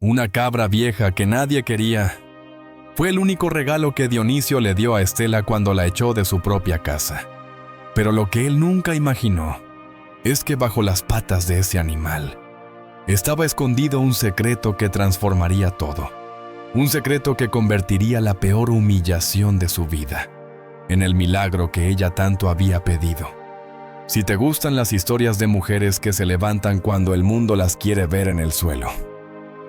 Una cabra vieja que nadie quería. Fue el único regalo que Dionisio le dio a Estela cuando la echó de su propia casa. Pero lo que él nunca imaginó es que bajo las patas de ese animal estaba escondido un secreto que transformaría todo. Un secreto que convertiría la peor humillación de su vida en el milagro que ella tanto había pedido. Si te gustan las historias de mujeres que se levantan cuando el mundo las quiere ver en el suelo,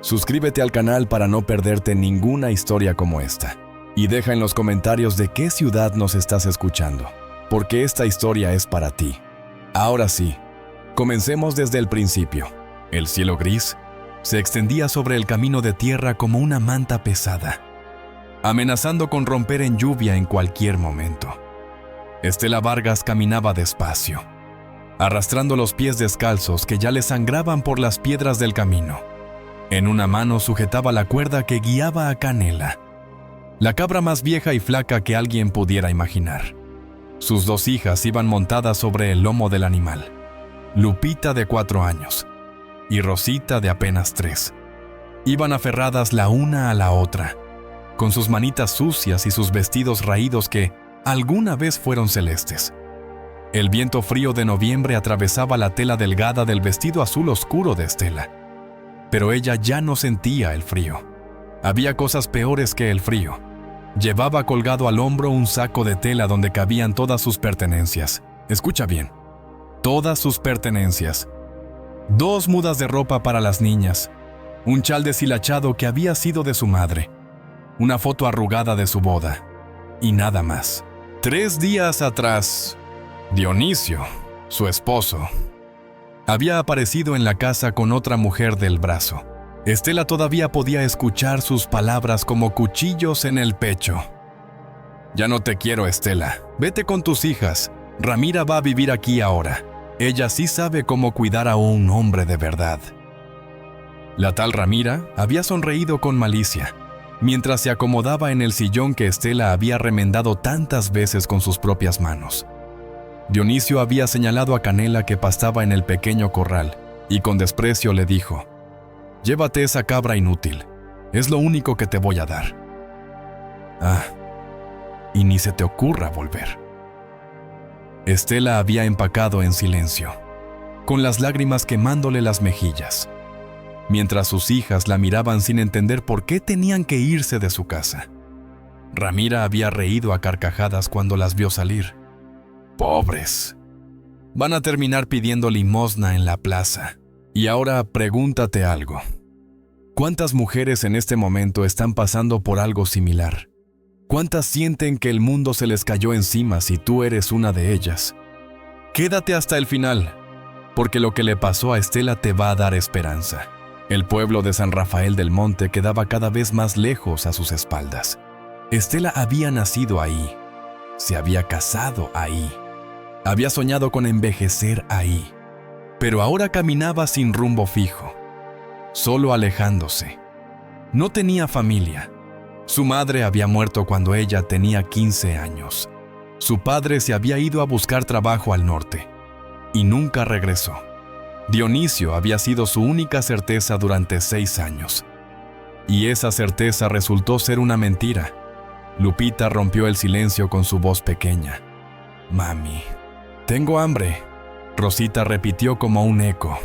suscríbete al canal para no perderte ninguna historia como esta. Y deja en los comentarios de qué ciudad nos estás escuchando, porque esta historia es para ti. Ahora sí, comencemos desde el principio. El cielo gris se extendía sobre el camino de tierra como una manta pesada, amenazando con romper en lluvia en cualquier momento. Estela Vargas caminaba despacio, arrastrando los pies descalzos que ya le sangraban por las piedras del camino. En una mano sujetaba la cuerda que guiaba a Canela, la cabra más vieja y flaca que alguien pudiera imaginar. Sus 2 hijas iban montadas sobre el lomo del animal, Lupita de 4 años y Rosita de apenas 3. Iban aferradas la una a la otra, con sus manitas sucias y sus vestidos raídos que alguna vez fueron celestes. El viento frío de noviembre atravesaba la tela delgada del vestido azul oscuro de Estela. Pero ella ya no sentía el frío. Había cosas peores que el frío. Llevaba colgado al hombro un saco de tela donde cabían todas sus pertenencias. Escucha bien. Todas sus pertenencias. 2 mudas de ropa para las niñas. Un chal deshilachado que había sido de su madre. Una foto arrugada de su boda. Y nada más. 3 días atrás, Dionisio, su esposo, había aparecido en la casa con otra mujer del brazo. Estela todavía podía escuchar sus palabras como cuchillos en el pecho. Ya no te quiero, Estela. Vete con tus hijas. Ramira va a vivir aquí ahora. Ella sí sabe cómo cuidar a un hombre de verdad. La tal Ramira había sonreído con malicia, mientras se acomodaba en el sillón que Estela había remendado tantas veces con sus propias manos. Dionisio había señalado a Canela que pastaba en el pequeño corral y con desprecio le dijo: «Llévate esa cabra inútil, es lo único que te voy a dar. Ah, y ni se te ocurra volver». Estela había empacado en silencio, con las lágrimas quemándole las mejillas, mientras sus hijas la miraban sin entender por qué tenían que irse de su casa. Ramira había reído a carcajadas cuando las vio salir. Pobres. Van a terminar pidiendo limosna en la plaza. Y ahora pregúntate algo. ¿Cuántas mujeres en este momento están pasando por algo similar? ¿Cuántas sienten que el mundo se les cayó encima si tú eres una de ellas? Quédate hasta el final, porque lo que le pasó a Estela te va a dar esperanza. El pueblo de San Rafael del Monte quedaba cada vez más lejos a sus espaldas. Estela había nacido ahí, se había casado ahí, había soñado con envejecer ahí, pero ahora caminaba sin rumbo fijo, solo alejándose. No tenía familia. Su madre había muerto cuando ella tenía 15 años. Su padre se había ido a buscar trabajo al norte y nunca regresó. Dionisio había sido su única certeza durante 6 años. Y esa certeza resultó ser una mentira. Lupita rompió el silencio con su voz pequeña. «Mami, tengo hambre», Rosita repitió como un eco.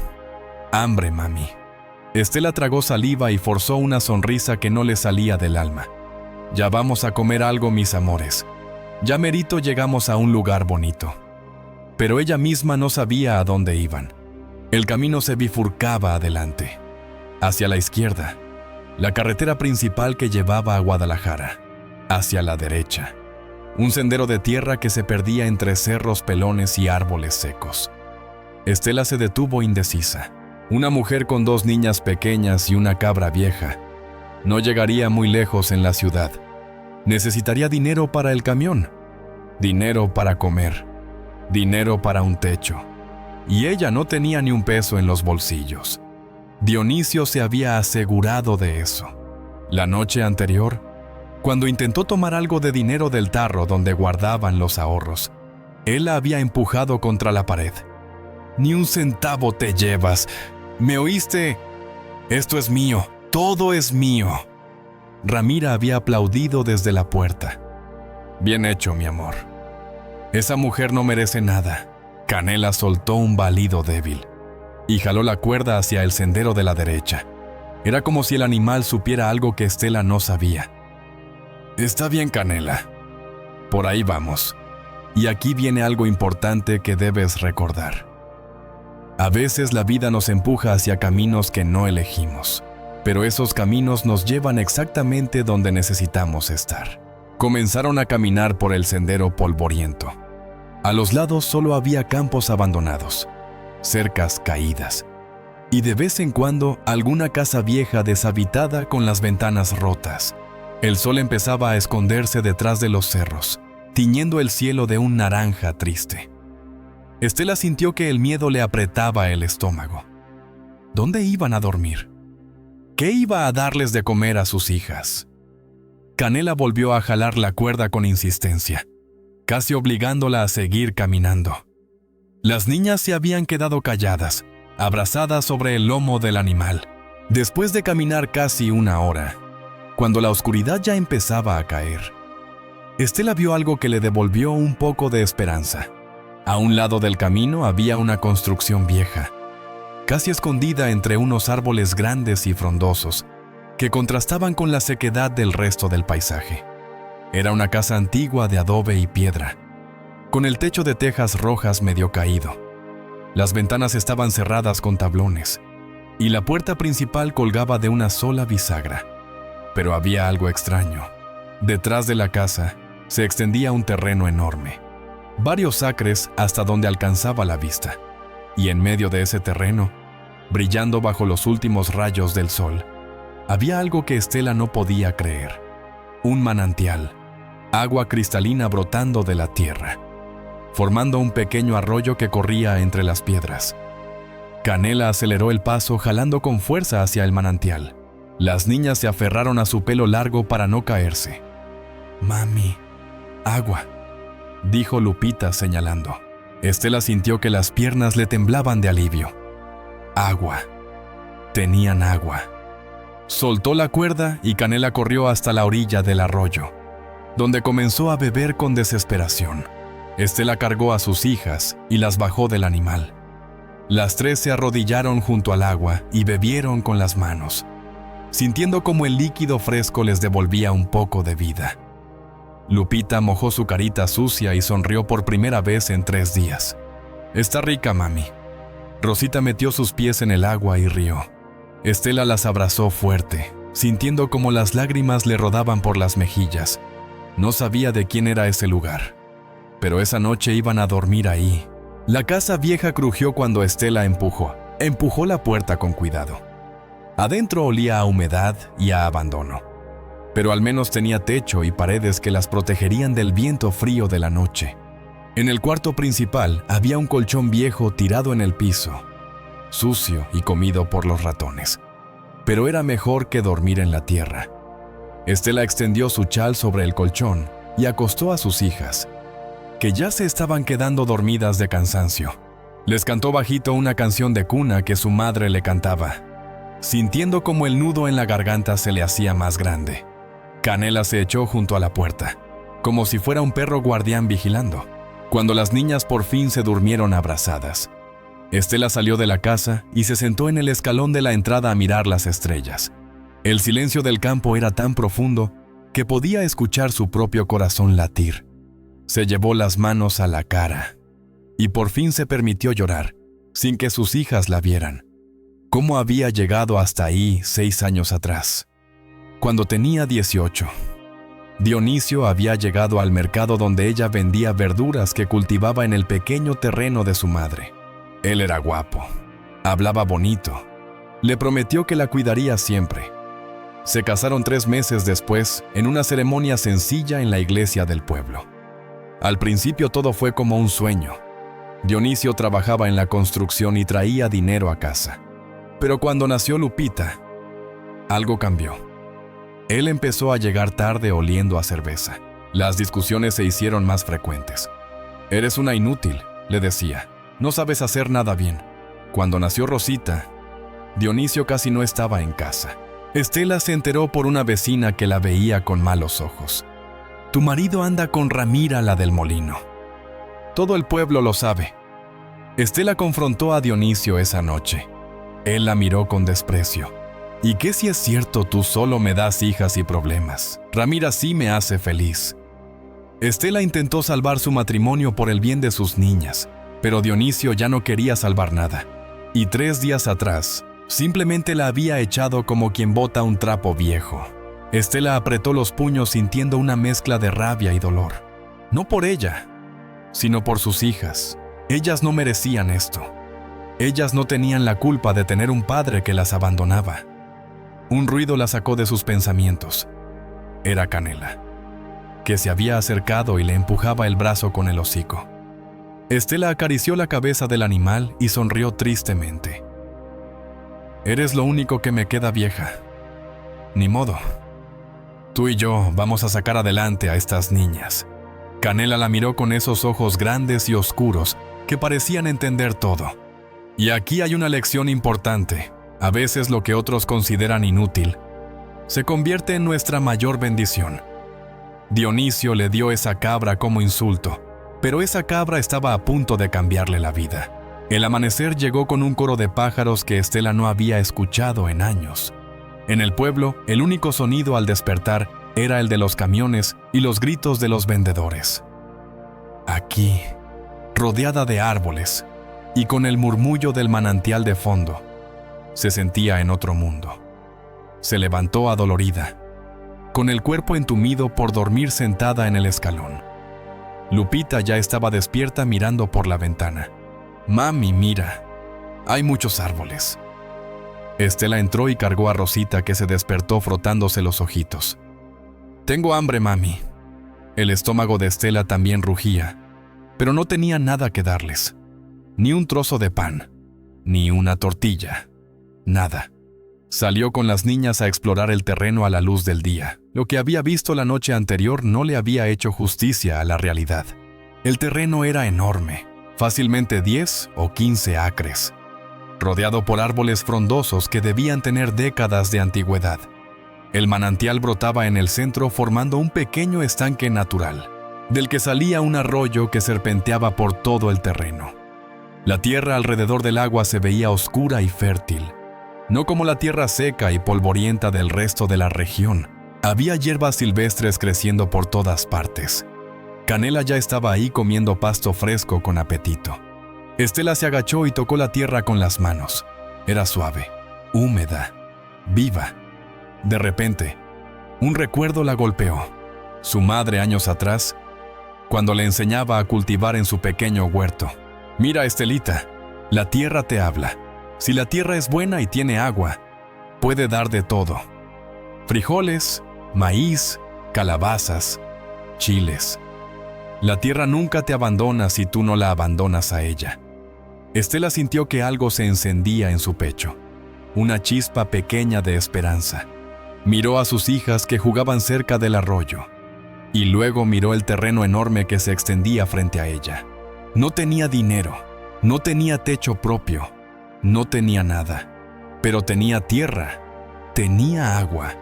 «Hambre, mami». Estela tragó saliva y forzó una sonrisa que no le salía del alma. «Ya vamos a comer algo, mis amores. Ya merito llegamos a un lugar bonito». Pero ella misma no sabía a dónde iban. El camino se bifurcaba adelante, hacia la izquierda, la carretera principal que llevaba a Guadalajara, hacia la derecha, un sendero de tierra que se perdía entre cerros pelones y árboles secos. Estela se detuvo indecisa. Una mujer con 2 niñas pequeñas y una cabra vieja no llegaría muy lejos en la ciudad. Necesitaría dinero para el camión, dinero para comer, dinero para un techo. Y ella no tenía ni un peso en los bolsillos. Dionisio se había asegurado de eso. La noche anterior, cuando intentó tomar algo de dinero del tarro donde guardaban los ahorros, él la había empujado contra la pared. «Ni un centavo te llevas. ¿Me oíste? Esto es mío. Todo es mío. Ramira había aplaudido desde la puerta. Bien hecho, mi amor. Esa mujer no merece nada. Canela soltó un balido débil y jaló la cuerda hacia el sendero de la derecha. Era como si el animal supiera algo que Estela no sabía. Está bien, Canela. Por ahí vamos. Y aquí viene algo importante que debes recordar. A veces la vida nos empuja hacia caminos que no elegimos, pero esos caminos nos llevan exactamente donde necesitamos estar. Comenzaron a caminar por el sendero polvoriento. A los lados solo había campos abandonados, cercas caídas, y de vez en cuando alguna casa vieja deshabitada con las ventanas rotas. El sol empezaba a esconderse detrás de los cerros, tiñendo el cielo de un naranja triste. Estela sintió que el miedo le apretaba el estómago. ¿Dónde iban a dormir? ¿Qué iba a darles de comer a sus hijas? Canela volvió a jalar la cuerda con insistencia, casi obligándola a seguir caminando. Las niñas se habían quedado calladas, abrazadas sobre el lomo del animal. Después de caminar casi una hora, cuando la oscuridad ya empezaba a caer, Estela vio algo que le devolvió un poco de esperanza. A un lado del camino había una construcción vieja, casi escondida entre unos árboles grandes y frondosos, que contrastaban con la sequedad del resto del paisaje. Era una casa antigua de adobe y piedra, con el techo de tejas rojas medio caído. Las ventanas estaban cerradas con tablones, y la puerta principal colgaba de una sola bisagra. Pero había algo extraño. Detrás de la casa se extendía un terreno enorme, varios acres hasta donde alcanzaba la vista, y en medio de ese terreno, brillando bajo los últimos rayos del sol, había algo que Estela no podía creer: un manantial, agua cristalina brotando de la tierra, formando un pequeño arroyo que corría entre las piedras. Canela aceleró el paso, jalando con fuerza hacia el manantial. Las niñas se aferraron a su pelo largo para no caerse. «Mami, agua», dijo Lupita señalando. Estela sintió que las piernas le temblaban de alivio. Agua. Tenían agua. Soltó la cuerda y Canela corrió hasta la orilla del arroyo, donde comenzó a beber con desesperación. Estela cargó a sus hijas y las bajó del animal. Las tres se arrodillaron junto al agua y bebieron con las manos, sintiendo como el líquido fresco les devolvía un poco de vida. Lupita mojó su carita sucia y sonrió por primera vez en 3 días. «Está rica, mami». Rosita metió sus pies en el agua y rió. Estela las abrazó fuerte, sintiendo como las lágrimas le rodaban por las mejillas. No sabía de quién era ese lugar, pero esa noche iban a dormir ahí. La casa vieja crujió cuando Estela empujó la puerta con cuidado. Adentro olía a humedad y a abandono, pero al menos tenía techo y paredes que las protegerían del viento frío de la noche. En el cuarto principal había un colchón viejo tirado en el piso, sucio y comido por los ratones, pero era mejor que dormir en la tierra. Estela extendió su chal sobre el colchón y acostó a sus hijas, que ya se estaban quedando dormidas de cansancio. Les cantó bajito una canción de cuna que su madre le cantaba, sintiendo como el nudo en la garganta se le hacía más grande. Canela se echó junto a la puerta, como si fuera un perro guardián vigilando. Cuando las niñas por fin se durmieron abrazadas, Estela salió de la casa y se sentó en el escalón de la entrada a mirar las estrellas. El silencio del campo era tan profundo que podía escuchar su propio corazón latir. Se llevó las manos a la cara y por fin se permitió llorar, sin que sus hijas la vieran. ¿Cómo había llegado hasta ahí 6 años atrás? Cuando tenía 18, Dionisio había llegado al mercado donde ella vendía verduras que cultivaba en el pequeño terreno de su madre. Él era guapo, hablaba bonito, le prometió que la cuidaría siempre. Se casaron 3 meses después en una ceremonia sencilla en la iglesia del pueblo. Al principio todo fue como un sueño. Dionisio trabajaba en la construcción y traía dinero a casa. Pero cuando nació Lupita, algo cambió. Él empezó a llegar tarde oliendo a cerveza. Las discusiones se hicieron más frecuentes. «Eres una inútil», le decía. «No sabes hacer nada bien». Cuando nació Rosita, Dionisio casi no estaba en casa. Estela se enteró por una vecina que la veía con malos ojos. Tu marido anda con Ramira, la del molino. Todo el pueblo lo sabe. Estela confrontó a Dionisio esa noche. Él la miró con desprecio. ¿Y qué si es cierto tú solo me das hijas y problemas? Ramira sí me hace feliz. Estela intentó salvar su matrimonio por el bien de sus niñas, pero Dionisio ya no quería salvar nada. Y 3 días atrás, simplemente la había echado como quien bota un trapo viejo. Estela apretó los puños sintiendo una mezcla de rabia y dolor. No por ella, sino por sus hijas. Ellas no merecían esto. Ellas no tenían la culpa de tener un padre que las abandonaba. Un ruido la sacó de sus pensamientos. Era Canela, que se había acercado y le empujaba el brazo con el hocico. Estela acarició la cabeza del animal y sonrió tristemente. Eres lo único que me queda, vieja. Ni modo. Tú y yo vamos a sacar adelante a estas niñas. Canela la miró con esos ojos grandes y oscuros que parecían entender todo. Y aquí hay una lección importante. A veces lo que otros consideran inútil se convierte en nuestra mayor bendición. Dionisio le dio esa cabra como insulto, pero esa cabra estaba a punto de cambiarle la vida. El amanecer llegó con un coro de pájaros que Estela no había escuchado en años. En el pueblo, el único sonido al despertar era el de los camiones y los gritos de los vendedores. Aquí, rodeada de árboles y con el murmullo del manantial de fondo, se sentía en otro mundo. Se levantó adolorida, con el cuerpo entumido por dormir sentada en el escalón. Lupita ya estaba despierta mirando por la ventana. Mami, mira, hay muchos árboles. Estela entró y cargó a Rosita, que se despertó frotándose los ojitos. Tengo hambre, mami. El estómago de Estela también rugía, pero no tenía nada que darles. Ni un trozo de pan, ni una tortilla, nada. Salió con las niñas a explorar el terreno a la luz del día. Lo que había visto la noche anterior no le había hecho justicia a la realidad. El terreno era enorme, fácilmente 10 o 15 acres, rodeado por árboles frondosos que debían tener décadas de antigüedad. El manantial brotaba en el centro formando un pequeño estanque natural, del que salía un arroyo que serpenteaba por todo el terreno. La tierra alrededor del agua se veía oscura y fértil, no como la tierra seca y polvorienta del resto de la región. Había hierbas silvestres creciendo por todas partes. Canela ya estaba ahí comiendo pasto fresco con apetito. Estela se agachó y tocó la tierra con las manos. Era suave, húmeda, viva. De repente, un recuerdo la golpeó. Su madre años atrás, cuando le enseñaba a cultivar en su pequeño huerto. Mira, Estelita, la tierra te habla. Si la tierra es buena y tiene agua, puede dar de todo. Frijoles, maíz, calabazas, chiles. La tierra nunca te abandona si tú no la abandonas a ella. Estela sintió que algo se encendía en su pecho, una chispa pequeña de esperanza. Miró a sus hijas que jugaban cerca del arroyo, y luego miró el terreno enorme que se extendía frente a ella. No tenía dinero, no tenía techo propio, no tenía nada, pero tenía tierra, tenía agua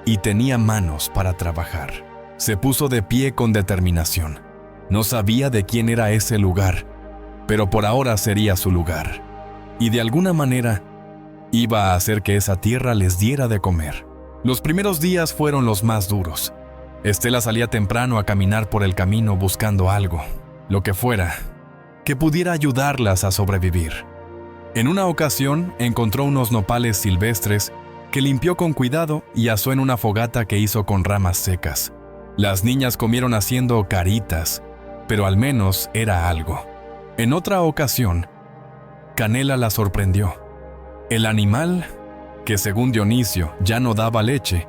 y tenía manos para trabajar. Se puso de pie con determinación. No sabía de quién era ese lugar, pero por ahora sería su lugar. Y de alguna manera, iba a hacer que esa tierra les diera de comer. Los primeros días fueron los más duros. Estela salía temprano a caminar por el camino buscando algo, lo que fuera, que pudiera ayudarlas a sobrevivir. En una ocasión encontró unos nopales silvestres que limpió con cuidado y asó en una fogata que hizo con ramas secas. Las niñas comieron haciendo caritas, pero al menos era algo. En otra ocasión, Canela la sorprendió. El animal, que según Dionisio ya no daba leche,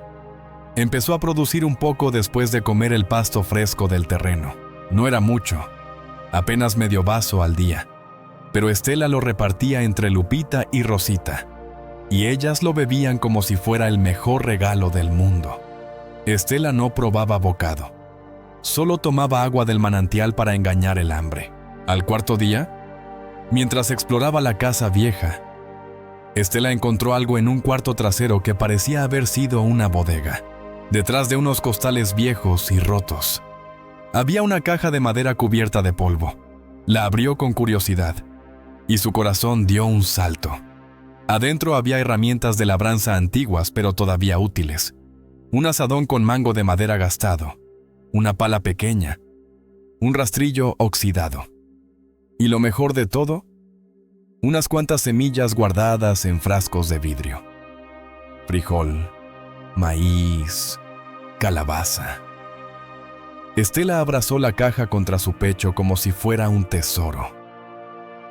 empezó a producir un poco después de comer el pasto fresco del terreno. No era mucho, apenas medio vaso al día, pero Estela lo repartía entre Lupita y Rosita, y ellas lo bebían como si fuera el mejor regalo del mundo. Estela no probaba bocado, solo tomaba agua del manantial para engañar el hambre. Al cuarto día, mientras exploraba la casa vieja, Estela encontró algo en un cuarto trasero que parecía haber sido una bodega, detrás de unos costales viejos y rotos. Había una caja de madera cubierta de polvo. La abrió con curiosidad, y su corazón dio un salto. Adentro había herramientas de labranza antiguas pero todavía útiles. Un azadón con mango de madera gastado, una pala pequeña, un rastrillo oxidado. Y lo mejor de todo, unas cuantas semillas guardadas en frascos de vidrio. Frijol, maíz, calabaza. Estela abrazó la caja contra su pecho como si fuera un tesoro.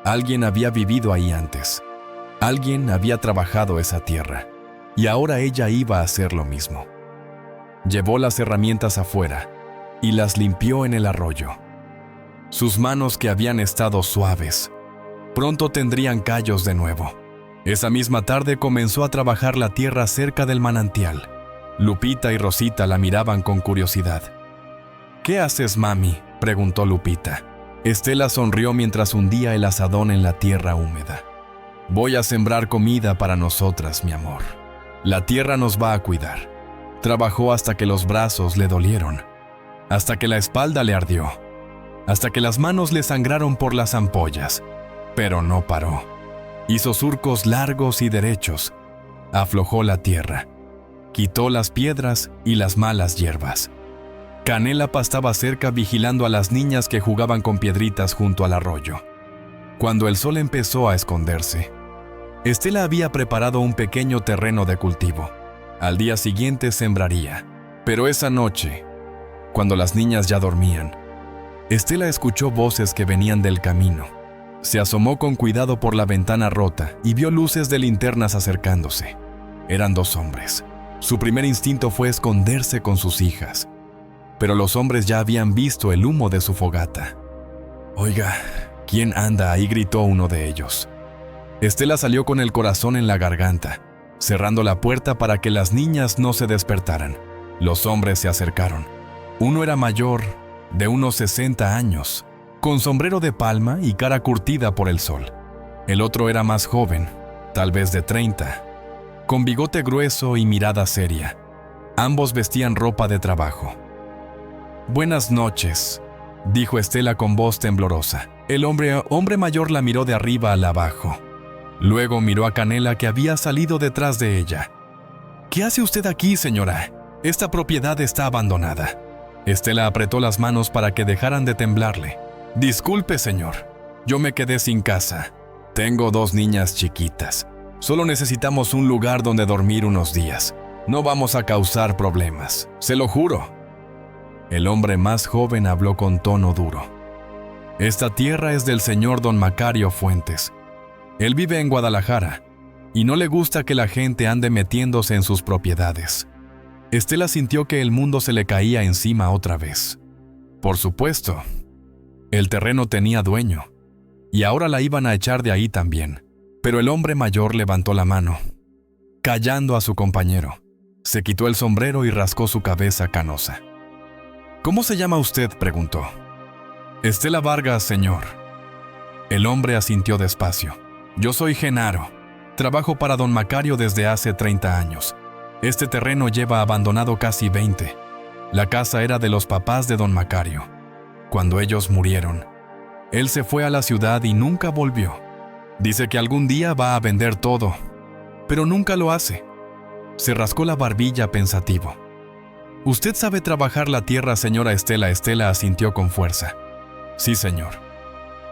Alguien había vivido ahí antes. Alguien había trabajado esa tierra. Y ahora ella iba a hacer lo mismo. Llevó las herramientas afuera y las limpió en el arroyo. Sus manos, que habían estado suaves, pronto tendrían callos de nuevo. Esa misma tarde comenzó a trabajar la tierra cerca del manantial. Lupita y Rosita la miraban con curiosidad. «¿Qué haces, mami?», preguntó Lupita. Estela sonrió mientras hundía el azadón en la tierra húmeda. «Voy a sembrar comida para nosotras, mi amor. La tierra nos va a cuidar». Trabajó hasta que los brazos le dolieron, hasta que la espalda le ardió, hasta que las manos le sangraron por las ampollas, pero no paró. Hizo surcos largos y derechos, aflojó la tierra, quitó las piedras y las malas hierbas. Canela pastaba cerca vigilando a las niñas que jugaban con piedritas junto al arroyo. Cuando el sol empezó a esconderse, Estela había preparado un pequeño terreno de cultivo. Al día siguiente sembraría, pero esa noche, cuando las niñas ya dormían, Estela escuchó voces que venían del camino. Se asomó con cuidado por la ventana rota y vio luces de linternas acercándose. Eran 2 hombres. Su primer instinto fue esconderse con sus hijas, pero los hombres ya habían visto el humo de su fogata. «Oiga, ¿quién anda ahí?», gritó uno de ellos. Estela salió con el corazón en la garganta, cerrando la puerta para que las niñas no se despertaran. Los hombres se acercaron. Uno era mayor, de unos 60 años, con sombrero de palma y cara curtida por el sol. El otro era más joven, tal vez de 30, con bigote grueso y mirada seria. Ambos vestían ropa de trabajo. «Buenas noches», dijo Estela con voz temblorosa. El hombre mayor la miró de arriba a abajo. Luego miró a Canela, que había salido detrás de ella. «¿Qué hace usted aquí, señora? Esta propiedad está abandonada». Estela apretó las manos para que dejaran de temblarle. «Disculpe, señor. Yo me quedé sin casa. Tengo 2 niñas chiquitas. Solo necesitamos un lugar donde dormir unos días. No vamos a causar problemas, se lo juro». El hombre más joven habló con tono duro. «Esta tierra es del señor don Macario Fuentes. Él vive en Guadalajara y no le gusta que la gente ande metiéndose en sus propiedades». Estela sintió que el mundo se le caía encima otra vez. Por supuesto, el terreno tenía dueño, y ahora la iban a echar de ahí también. Pero el hombre mayor levantó la mano, callando a su compañero. Se quitó el sombrero y rascó su cabeza canosa. «¿Cómo se llama usted?», preguntó. «Estela Vargas, señor». El hombre asintió despacio. «Yo soy Genaro. Trabajo para don Macario desde hace 30 años. Este terreno lleva abandonado casi 20. La casa era de los papás de don Macario. Cuando ellos murieron, él se fue a la ciudad y nunca volvió. Dice que algún día va a vender todo, pero nunca lo hace». Se rascó la barbilla pensativo. «¿Usted sabe trabajar la tierra, señora Estela?». Estela asintió con fuerza. «Sí, señor.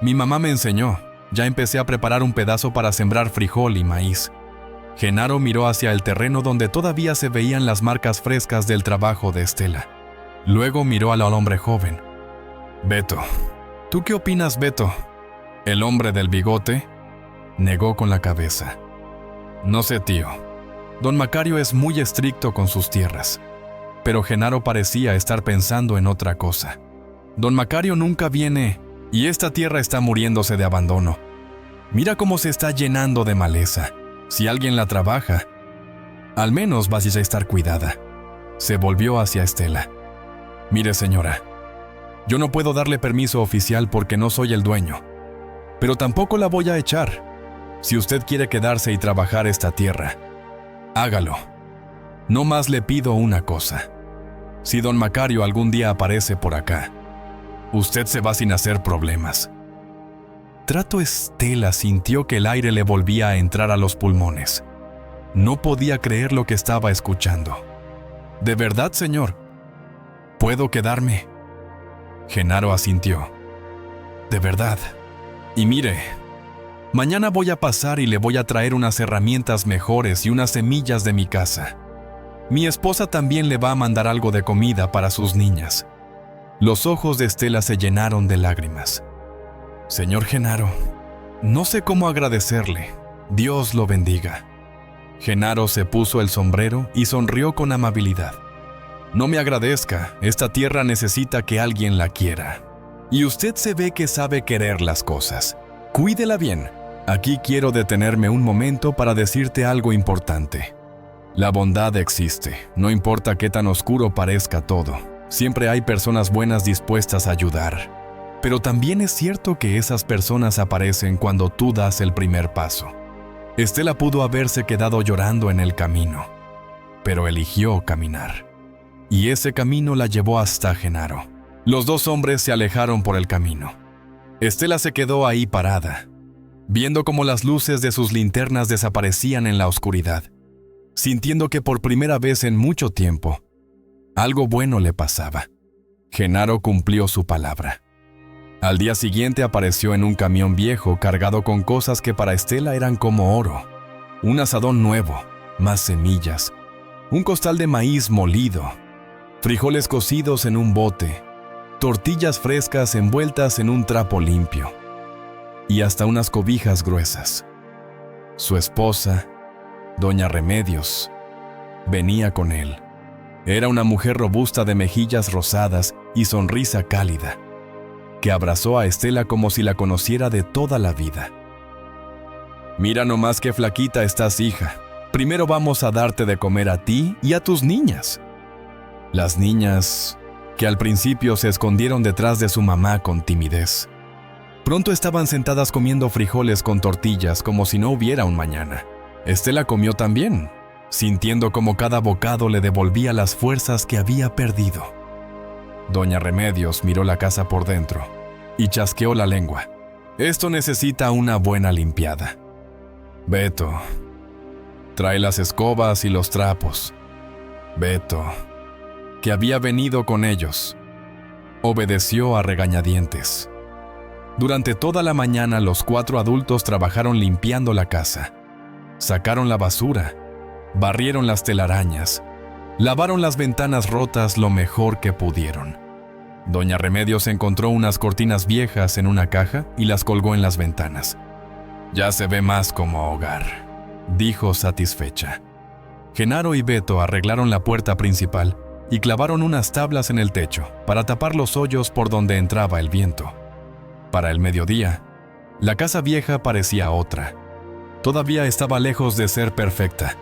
Mi mamá me enseñó. Ya empecé a preparar un pedazo para sembrar frijol y maíz». Genaro miró hacia el terreno donde todavía se veían las marcas frescas del trabajo de Estela. Luego miró al hombre joven. «Beto. ¿Tú qué opinas, Beto?». El hombre del bigote negó con la cabeza. «No sé, tío. Don Macario es muy estricto con sus tierras». Pero Genaro parecía estar pensando en otra cosa. «Don Macario nunca viene y esta tierra está muriéndose de abandono. Mira cómo se está llenando de maleza. Si alguien la trabaja, al menos va a estar cuidada». Se volvió hacia Estela. «Mire, señora, yo no puedo darle permiso oficial porque no soy el dueño, pero tampoco la voy a echar. Si usted quiere quedarse y trabajar esta tierra, hágalo. No más le pido una cosa. Si don Macario algún día aparece por acá, usted se va sin hacer problemas. Trato Estela sintió que el aire le volvía a entrar a los pulmones. No podía creer lo que estaba escuchando. ¿De verdad, señor? ¿Puedo quedarme? Genaro asintió. De verdad. Y mire, mañana voy a pasar y le voy a traer unas herramientas mejores y unas semillas de mi casa. Mi esposa también le va a mandar algo de comida para sus niñas. Los ojos de Estela se llenaron de lágrimas. Señor Genaro, no sé cómo agradecerle. Dios lo bendiga. Genaro se puso el sombrero y sonrió con amabilidad. No me agradezca, esta tierra necesita que alguien la quiera. Y usted se ve que sabe querer las cosas. Cuídela bien. Aquí quiero detenerme un momento para decirte algo importante. La bondad existe, no importa qué tan oscuro parezca todo. Siempre hay personas buenas dispuestas a ayudar. Pero también es cierto que esas personas aparecen cuando tú das el primer paso. Estela pudo haberse quedado llorando en el camino, pero eligió caminar. Y ese camino la llevó hasta Genaro. Los dos hombres se alejaron por el camino. Estela se quedó ahí parada, viendo cómo las luces de sus linternas desaparecían en la oscuridad, sintiendo que por primera vez en mucho tiempo, algo bueno le pasaba. Genaro cumplió su palabra. Al día siguiente apareció en un camión viejo cargado con cosas que para Estela eran como oro. Un asadón nuevo, más semillas, un costal de maíz molido, frijoles cocidos en un bote, tortillas frescas envueltas en un trapo limpio y hasta unas cobijas gruesas. Su esposa, doña Remedios, venía con él. Era una mujer robusta de mejillas rosadas y sonrisa cálida, que abrazó a Estela como si la conociera de toda la vida. Mira nomás qué flaquita estás, hija. Primero vamos a darte de comer a ti y a tus niñas. Las niñas, que al principio se escondieron detrás de su mamá con timidez, pronto estaban sentadas comiendo frijoles con tortillas como si no hubiera un mañana. Estela comió también, sintiendo como cada bocado le devolvía las fuerzas que había perdido. Doña Remedios miró la casa por dentro y chasqueó la lengua. Esto necesita una buena limpiada. Beto, trae las escobas y los trapos. Beto, que había venido con ellos, obedeció a regañadientes. Durante toda la mañana los 4 adultos trabajaron limpiando la casa. Sacaron la basura, barrieron las telarañas, lavaron las ventanas rotas lo mejor que pudieron. Doña Remedios encontró unas cortinas viejas en una caja y las colgó en las ventanas. Ya se ve más como hogar, dijo satisfecha. Genaro y Beto arreglaron la puerta principal y clavaron unas tablas en el techo para tapar los hoyos por donde entraba el viento. Para el mediodía, la casa vieja parecía otra. Todavía estaba lejos de ser perfecta,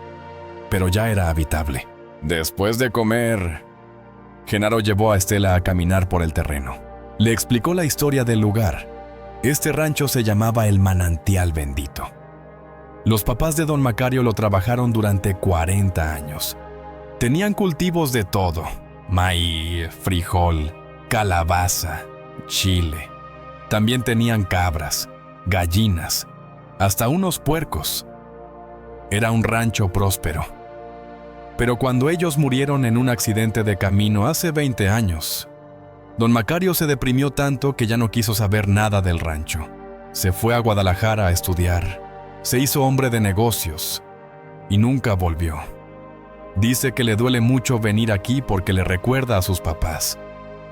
pero ya era habitable. Después de comer, Genaro llevó a Estela a caminar por el terreno. Le explicó la historia del lugar. Este rancho se llamaba el Manantial Bendito. Los papás de don Macario lo trabajaron durante 40 años. Tenían cultivos de todo: maíz, frijol, calabaza, chile. También tenían cabras, gallinas, hasta unos puercos. Era un rancho próspero. Pero cuando ellos murieron en un accidente de camino hace 20 años, don Macario se deprimió tanto que ya no quiso saber nada del rancho. Se fue a Guadalajara a estudiar, se hizo hombre de negocios y nunca volvió. Dice que le duele mucho venir aquí porque le recuerda a sus papás.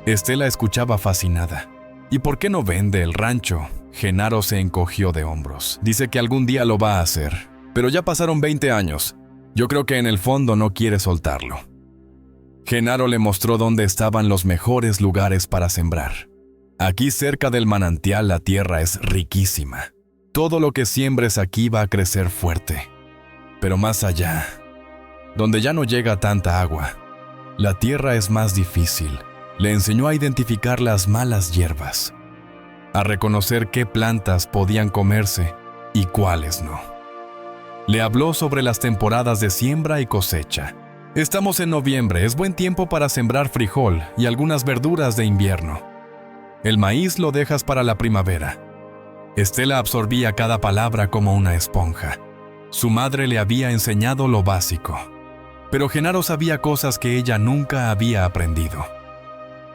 Estela escuchaba fascinada. ¿Y por qué no vende el rancho? Genaro se encogió de hombros. Dice que algún día lo va a hacer, pero ya pasaron 20 años. Yo creo que en el fondo no quiere soltarlo. Genaro le mostró dónde estaban los mejores lugares para sembrar. Aquí cerca del manantial la tierra es riquísima. Todo lo que siembres aquí va a crecer fuerte. Pero más allá, donde ya no llega tanta agua, la tierra es más difícil. Le enseñó a identificar las malas hierbas, a reconocer qué plantas podían comerse y cuáles no. Le habló sobre las temporadas de siembra y cosecha. Estamos en noviembre, es buen tiempo para sembrar frijol y algunas verduras de invierno. El maíz lo dejas para la primavera. Estela absorbía cada palabra como una esponja. Su madre le había enseñado lo básico, pero Genaro sabía cosas que ella nunca había aprendido.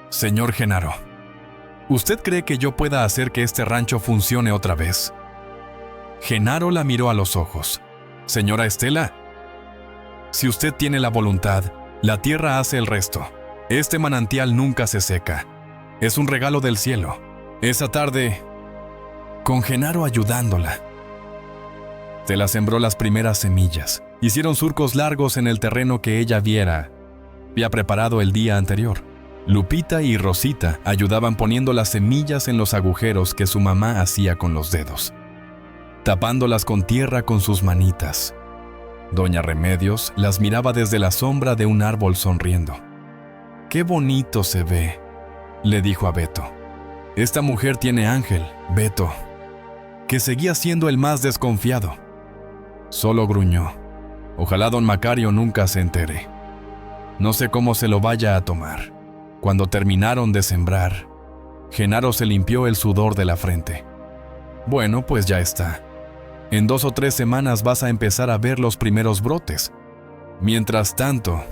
Señor Genaro, ¿usted cree que yo pueda hacer que este rancho funcione otra vez? Genaro la miró a los ojos. Señora Estela, si usted tiene la voluntad, la tierra hace el resto. Este manantial nunca se seca. Es un regalo del cielo. Esa tarde, con Genaro ayudándola, Estela sembró las primeras semillas. Hicieron surcos largos en el terreno que ella había preparado el día anterior. Lupita y Rosita ayudaban poniendo las semillas en los agujeros que su mamá hacía con los dedos, tapándolas con tierra con sus manitas. Doña Remedios las miraba desde la sombra de un árbol sonriendo. «Qué bonito se ve», le dijo a Beto. «Esta mujer tiene ángel, Beto», que seguía siendo el más desconfiado. Solo gruñó. Ojalá don Macario nunca se entere. No sé cómo se lo vaya a tomar. Cuando terminaron de sembrar, Genaro se limpió el sudor de la frente. Bueno, pues ya está. En 2 o 3 semanas vas a empezar a ver los primeros brotes. Mientras tanto,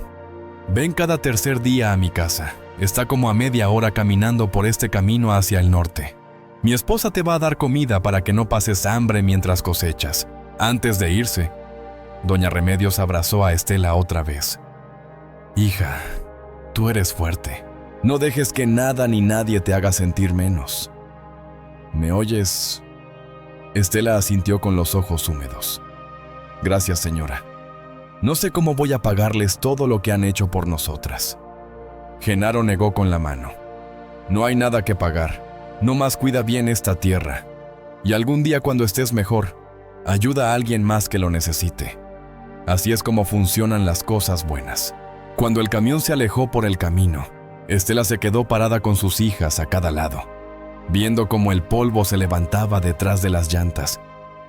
ven cada tercer día a mi casa. Está como a media hora caminando por este camino hacia el norte. Mi esposa te va a dar comida para que no pases hambre mientras cosechas. Antes de irse, doña Remedios abrazó a Estela otra vez. Hija, tú eres fuerte. No dejes que nada ni nadie te haga sentir menos. ¿Me oyes? Estela asintió con los ojos húmedos. Gracias, señora. No sé cómo voy a pagarles todo lo que han hecho por nosotras. Genaro negó con la mano. No hay nada que pagar. No más cuida bien esta tierra. Y algún día cuando estés mejor, ayuda a alguien más que lo necesite. Así es como funcionan las cosas buenas. Cuando el camión se alejó por el camino, Estela se quedó parada con sus hijas a cada lado, viendo cómo el polvo se levantaba detrás de las llantas.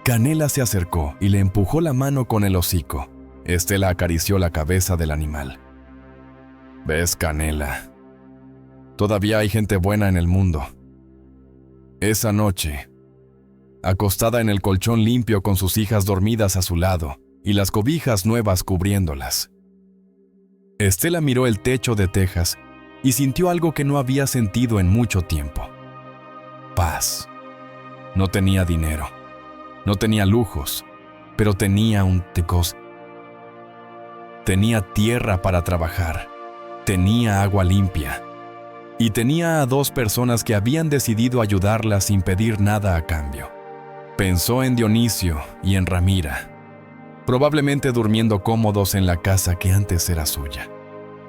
Canela se acercó y le empujó la mano con el hocico. Estela acarició la cabeza del animal. ¿Ves, Canela? Todavía hay gente buena en el mundo. Esa noche, acostada en el colchón limpio con sus hijas dormidas a su lado y las cobijas nuevas cubriéndolas, Estela miró el techo de tejas y sintió algo que no había sentido en mucho tiempo. Paz. No tenía dinero, no tenía lujos, pero tenía tenía tierra para trabajar, tenía agua limpia y tenía a 2 personas que habían decidido ayudarla sin pedir nada a cambio. Pensó en Dionisio y en Ramira, probablemente durmiendo cómodos en la casa que antes era suya.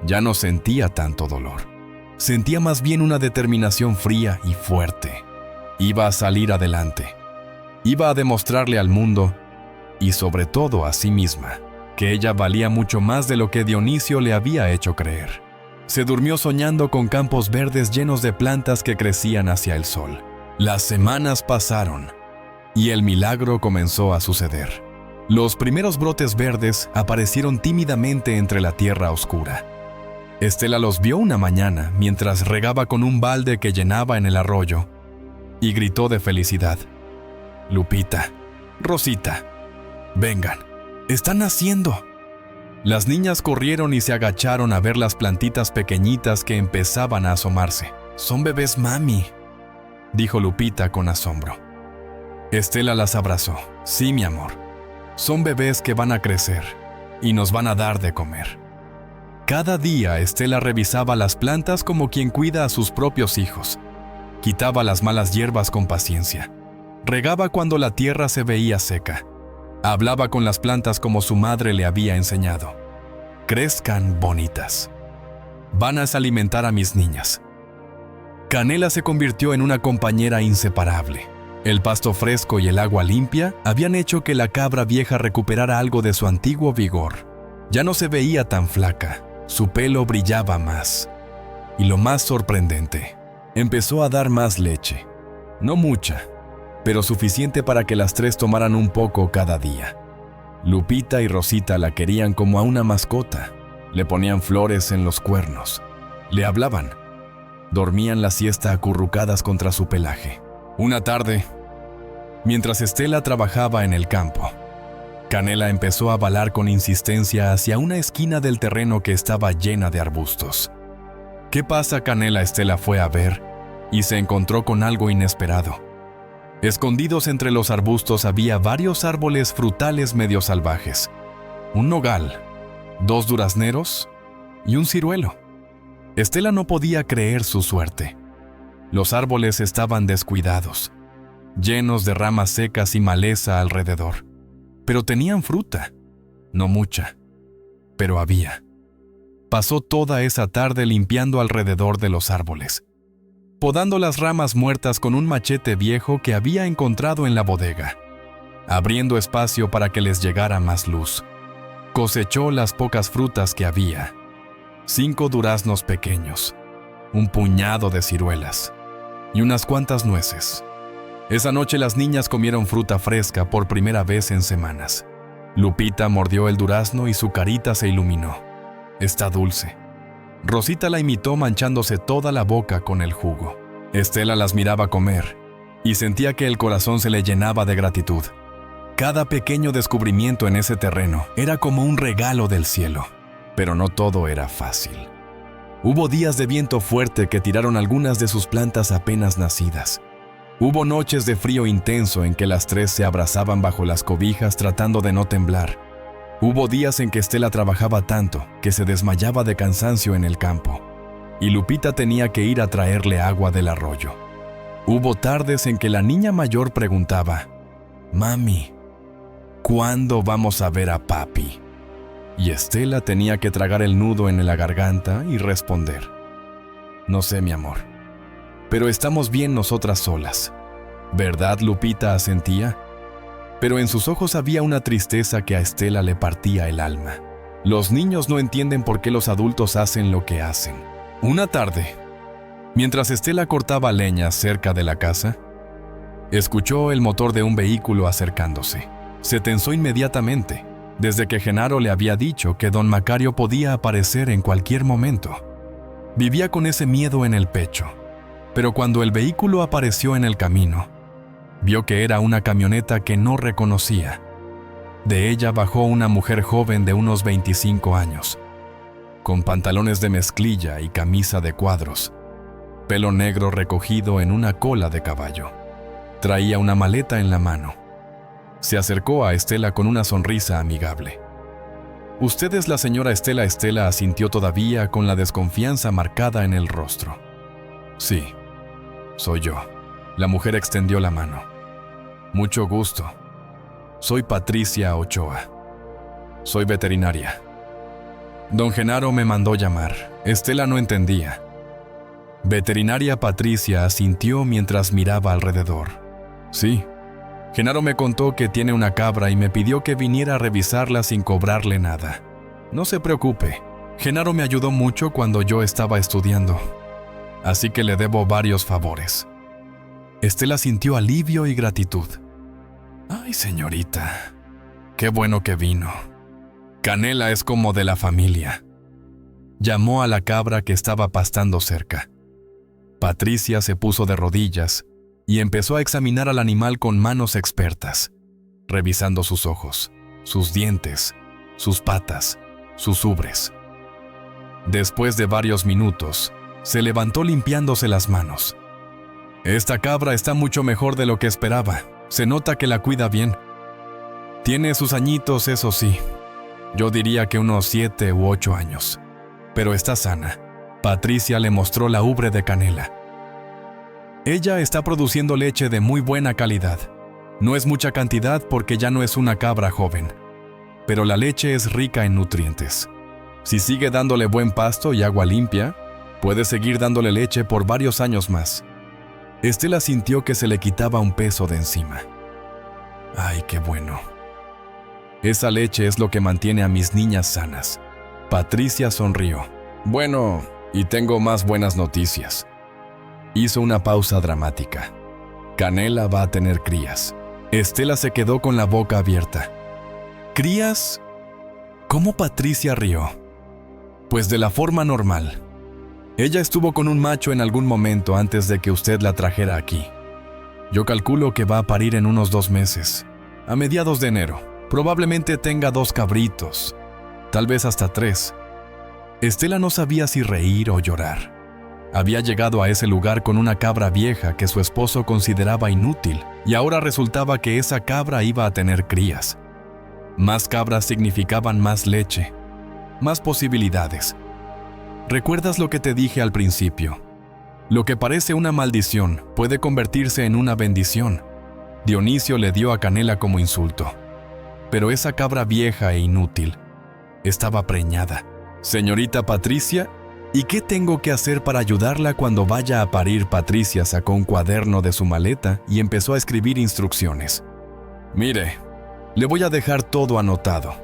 Ya no sentía tanto dolor. Sentía más bien una determinación fría y fuerte. Iba a salir adelante. Iba a demostrarle al mundo, y sobre todo a sí misma, que ella valía mucho más de lo que Dionisio le había hecho creer. Se durmió soñando con campos verdes llenos de plantas que crecían hacia el sol. Las semanas pasaron, y el milagro comenzó a suceder. Los primeros brotes verdes aparecieron tímidamente entre la tierra oscura. Estela los vio una mañana mientras regaba con un balde que llenaba en el arroyo y gritó de felicidad. «Lupita, Rosita, vengan, están naciendo». Las niñas corrieron y se agacharon a ver las plantitas pequeñitas que empezaban a asomarse. «Son bebés, mami», dijo Lupita con asombro. Estela las abrazó. «Sí, mi amor, son bebés que van a crecer y nos van a dar de comer». Cada día Estela revisaba las plantas como quien cuida a sus propios hijos. Quitaba las malas hierbas con paciencia. Regaba cuando la tierra se veía seca. Hablaba con las plantas como su madre le había enseñado. «Crezcan bonitas. Van a alimentar a mis niñas». Canela se convirtió en una compañera inseparable. El pasto fresco y el agua limpia habían hecho que la cabra vieja recuperara algo de su antiguo vigor. Ya no se veía tan flaca. Su pelo brillaba más. Y lo más sorprendente, empezó a dar más leche. No mucha, pero suficiente para que las tres tomaran un poco cada día. Lupita y Rosita la querían como a una mascota. Le ponían flores en los cuernos. Le hablaban. Dormían la siesta acurrucadas contra su pelaje. Una tarde, mientras Estela trabajaba en el campo, Canela empezó a balar con insistencia hacia una esquina del terreno que estaba llena de arbustos. ¿Qué pasa, Canela? Estela fue a ver y se encontró con algo inesperado. Escondidos entre los arbustos había varios árboles frutales medio salvajes, un nogal, 2 durazneros y un ciruelo. Estela no podía creer su suerte. Los árboles estaban descuidados, llenos de ramas secas y maleza alrededor. Pero tenían fruta, no mucha, pero había. Pasó toda esa tarde limpiando alrededor de los árboles, podando las ramas muertas con un machete viejo que había encontrado en la bodega, abriendo espacio para que les llegara más luz. Cosechó las pocas frutas que había, 5 duraznos pequeños, un puñado de ciruelas y unas cuantas nueces. Esa noche las niñas comieron fruta fresca por primera vez en semanas. Lupita mordió el durazno y su carita se iluminó. Está dulce. Rosita la imitó manchándose toda la boca con el jugo. Estela las miraba comer y sentía que el corazón se le llenaba de gratitud. Cada pequeño descubrimiento en ese terreno era como un regalo del cielo, pero no todo era fácil. Hubo días de viento fuerte que tiraron algunas de sus plantas apenas nacidas. Hubo noches de frío intenso en que las tres se abrazaban bajo las cobijas tratando de no temblar. Hubo días en que Estela trabajaba tanto que se desmayaba de cansancio en el campo, y Lupita tenía que ir a traerle agua del arroyo. Hubo tardes en que la niña mayor preguntaba: «Mami, ¿cuándo vamos a ver a papi?». Y Estela tenía que tragar el nudo en la garganta y responder: «No sé, mi amor, pero estamos bien nosotras solas». ¿Verdad?, Lupita asentía. Pero en sus ojos había una tristeza que a Estela le partía el alma. Los niños no entienden por qué los adultos hacen lo que hacen. Una tarde, mientras Estela cortaba leña cerca de la casa, escuchó el motor de un vehículo acercándose. Se tensó inmediatamente, desde que Genaro le había dicho que don Macario podía aparecer en cualquier momento. Vivía con ese miedo en el pecho. Pero cuando el vehículo apareció en el camino, vio que era una camioneta que no reconocía. De ella bajó una mujer joven de unos 25 años, con pantalones de mezclilla y camisa de cuadros, pelo negro recogido en una cola de caballo. Traía una maleta en la mano. Se acercó a Estela con una sonrisa amigable. «¿Usted es la señora Estela?». Estela asintió todavía con la desconfianza marcada en el rostro. «Sí, soy yo». La mujer extendió la mano. «Mucho gusto. Soy Patricia Ochoa. Soy veterinaria. Don Genaro me mandó llamar». Estela no entendía. Veterinaria Patricia asintió mientras miraba alrededor. «Sí. Genaro me contó que tiene una cabra y me pidió que viniera a revisarla sin cobrarle nada. No se preocupe. Genaro me ayudó mucho cuando yo estaba estudiando, así que le debo varios favores». Estela sintió alivio y gratitud. «Ay, señorita, qué bueno que vino. Canela es como de la familia». Llamó a la cabra que estaba pastando cerca. Patricia se puso de rodillas y empezó a examinar al animal con manos expertas, revisando sus ojos, sus dientes, sus patas, sus ubres. Después de varios minutos, se levantó limpiándose las manos. «Esta cabra está mucho mejor de lo que esperaba. Se nota que la cuida bien. Tiene sus añitos, eso sí. Yo diría que unos 7 u 8 años. Pero está sana». Patricia le mostró la ubre de Canela. «Ella está produciendo leche de muy buena calidad. No es mucha cantidad porque ya no es una cabra joven, pero la leche es rica en nutrientes. Si sigue dándole buen pasto y agua limpia, puede seguir dándole leche por varios años más». Estela sintió que se le quitaba un peso de encima. «Ay, qué bueno. Esa leche es lo que mantiene a mis niñas sanas». Patricia sonrió. «Bueno, y tengo más buenas noticias». Hizo una pausa dramática. Canela va a tener crías. Estela se quedó con la boca abierta. ¿Crías? ¿Cómo Patricia rió? Pues de la forma normal. Ella estuvo con un macho en algún momento antes de que usted la trajera aquí. Yo calculo que va a parir en unos 2 meses, a mediados de enero. Probablemente tenga 2 cabritos, tal vez hasta 3. Estela no sabía si reír o llorar. Había llegado a ese lugar con una cabra vieja que su esposo consideraba inútil, y ahora resultaba que esa cabra iba a tener crías. Más cabras significaban más leche, más posibilidades. ¿Recuerdas lo que te dije al principio? Lo que parece una maldición puede convertirse en una bendición. Dionisio le dio a Canela como insulto. Pero esa cabra vieja e inútil estaba preñada. Señorita Patricia, ¿y qué tengo que hacer para ayudarla cuando vaya a parir? Patricia sacó un cuaderno de su maleta y empezó a escribir instrucciones. Mire, le voy a dejar todo anotado.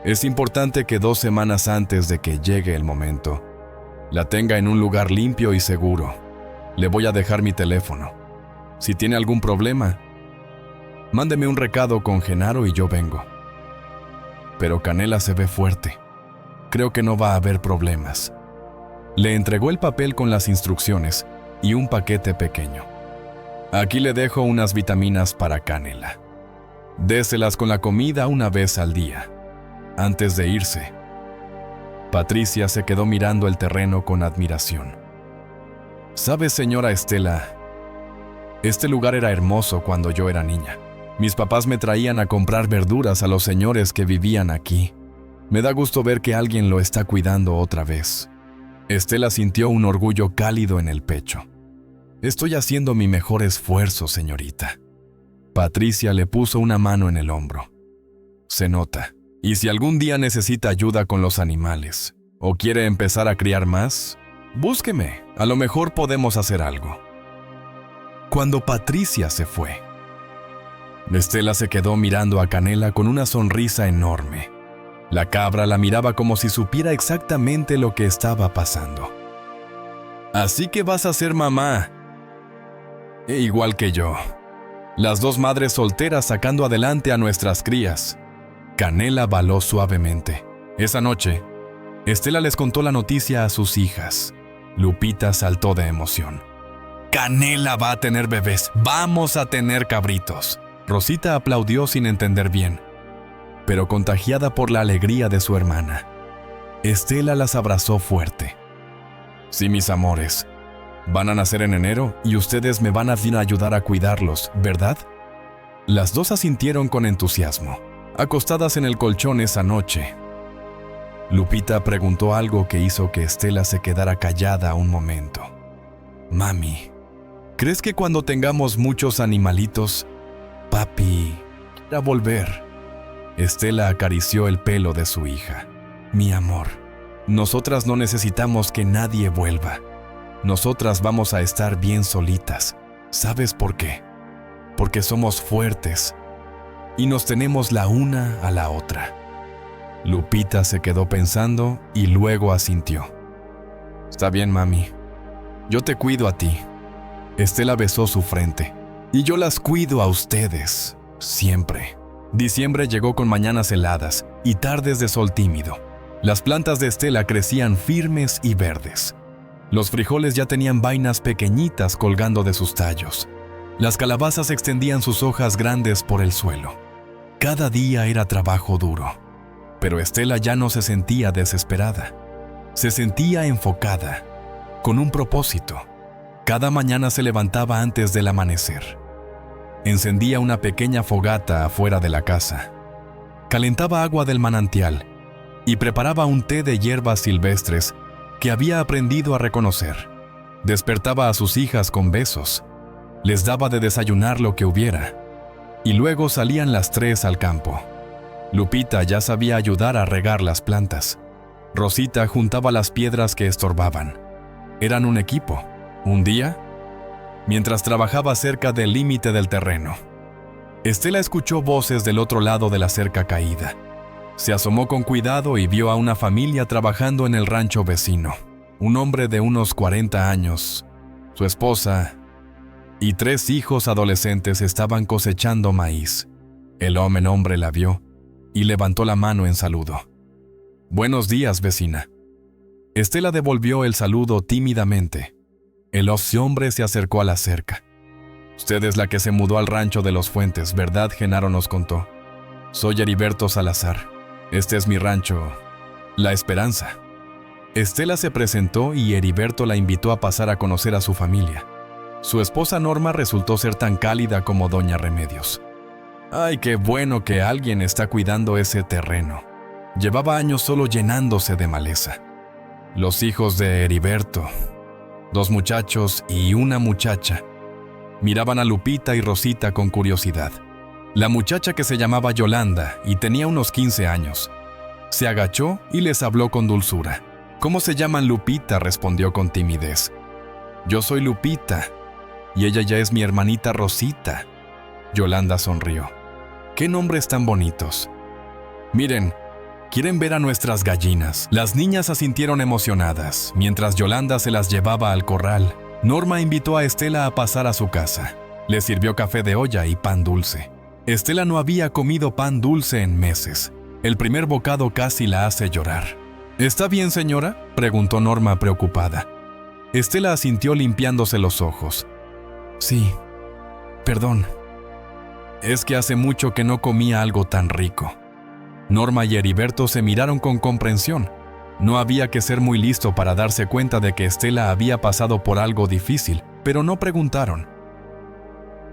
Es importante que 2 semanas antes de que llegue el momento, la tenga en un lugar limpio y seguro. Le voy a dejar mi teléfono. Si tiene algún problema, mándeme un recado con Genaro y yo vengo. Pero Canela se ve fuerte. Creo que no va a haber problemas. Le entregó el papel con las instrucciones y un paquete pequeño. Aquí le dejo unas vitaminas para Canela. Déselas con la comida una vez al día, antes de irse. Patricia se quedó mirando el terreno con admiración. ¿Sabe, señora Estela? Este lugar era hermoso cuando yo era niña. Mis papás me traían a comprar verduras a los señores que vivían aquí. Me da gusto ver que alguien lo está cuidando otra vez. Estela sintió un orgullo cálido en el pecho. Estoy haciendo mi mejor esfuerzo, señorita. Patricia le puso una mano en el hombro. Se nota. Y si algún día necesita ayuda con los animales o quiere empezar a criar más, búsqueme. A lo mejor podemos hacer algo. Cuando Patricia se fue, Estela se quedó mirando a Canela con una sonrisa enorme. La cabra la miraba como si supiera exactamente lo que estaba pasando. Así que vas a ser mamá. Igual que yo. Las 2 madres solteras sacando adelante a nuestras crías. Canela baló suavemente. Esa noche, Estela les contó la noticia a sus hijas. Lupita saltó de emoción. Canela va a tener bebés. Vamos a tener cabritos. Rosita aplaudió sin entender bien, pero contagiada por la alegría de su hermana. Estela las abrazó fuerte. Sí, mis amores. Van a nacer en enero y ustedes me van a venir a ayudar a cuidarlos, ¿verdad? Las 2 asintieron con entusiasmo. Acostadas en el colchón esa noche, Lupita preguntó algo que hizo que Estela se quedara callada un momento. Mami, ¿crees que cuando tengamos muchos animalitos, papi quiera volver? Estela acarició el pelo de su hija. Mi amor, nosotras no necesitamos que nadie vuelva. Nosotras vamos a estar bien solitas. ¿Sabes por qué? Porque somos fuertes y nos tenemos la una a la otra. Lupita se quedó pensando y luego asintió. Está bien, mami. Yo te cuido a ti. Estela besó su frente. Y yo las cuido a ustedes, siempre. Diciembre llegó con mañanas heladas y tardes de sol tímido. Las plantas de Estela crecían firmes y verdes. Los frijoles ya tenían vainas pequeñitas colgando de sus tallos. Las calabazas extendían sus hojas grandes por el suelo. Cada día era trabajo duro, pero Estela ya no se sentía desesperada. Se sentía enfocada, con un propósito. Cada mañana se levantaba antes del amanecer. Encendía una pequeña fogata afuera de la casa. Calentaba agua del manantial y preparaba un té de hierbas silvestres que había aprendido a reconocer. Despertaba a sus hijas con besos. Les daba de desayunar lo que hubiera. Y luego salían las 3 al campo. Lupita ya sabía ayudar a regar las plantas. Rosita juntaba las piedras que estorbaban. Eran un equipo. Un día, mientras trabajaba cerca del límite del terreno, Estela escuchó voces del otro lado de la cerca caída. Se asomó con cuidado y vio a una familia trabajando en el rancho vecino. Un hombre de unos 40 años, su esposa y 3 hijos adolescentes estaban cosechando maíz. El hombre la vio y levantó la mano en saludo. «Buenos días, vecina». Estela devolvió el saludo tímidamente. El hombre se acercó a la cerca. «Usted es la que se mudó al rancho de los Fuentes, ¿verdad?», Genaro nos contó. «Soy Heriberto Salazar. Este es mi rancho, La Esperanza». Estela se presentó y Heriberto la invitó a pasar a conocer a su familia. Su esposa Norma resultó ser tan cálida como doña Remedios. «Ay, qué bueno que alguien está cuidando ese terreno». Llevaba años solo llenándose de maleza. Los hijos de Heriberto, 2 muchachos y una muchacha, miraban a Lupita y Rosita con curiosidad. La muchacha, que se llamaba Yolanda y tenía unos 15 años, se agachó y les habló con dulzura. «¿Cómo se llaman, Lupita?», respondió con timidez. «Yo soy Lupita y ella ya es mi hermanita Rosita». Yolanda sonrió. «¿Qué nombres tan bonitos? Miren, ¿quieren ver a nuestras gallinas?». Las niñas asintieron emocionadas. Mientras Yolanda se las llevaba al corral, Norma invitó a Estela a pasar a su casa. Le sirvió café de olla y pan dulce. Estela no había comido pan dulce en meses. El primer bocado casi la hace llorar. «¿Está bien, señora?», preguntó Norma preocupada. Estela asintió limpiándose los ojos. «Sí, perdón. Es que hace mucho que no comía algo tan rico». Norma y Heriberto se miraron con comprensión. No había que ser muy listo para darse cuenta de que Estela había pasado por algo difícil, pero no preguntaron.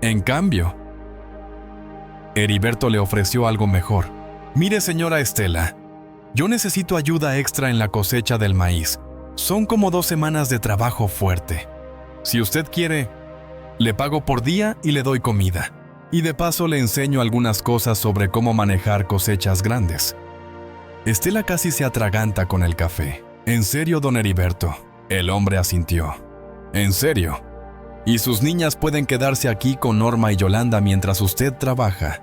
En cambio, Heriberto le ofreció algo mejor. «Mire, señora Estela, yo necesito ayuda extra en la cosecha del maíz. Son como 2 semanas de trabajo fuerte. Si usted quiere, le pago por día y le doy comida. Y de paso le enseño algunas cosas sobre cómo manejar cosechas grandes». Estela casi se atraganta con el café. «¿En serio, don Heriberto?». El hombre asintió. «¿En serio? Y sus niñas pueden quedarse aquí con Norma y Yolanda mientras usted trabaja.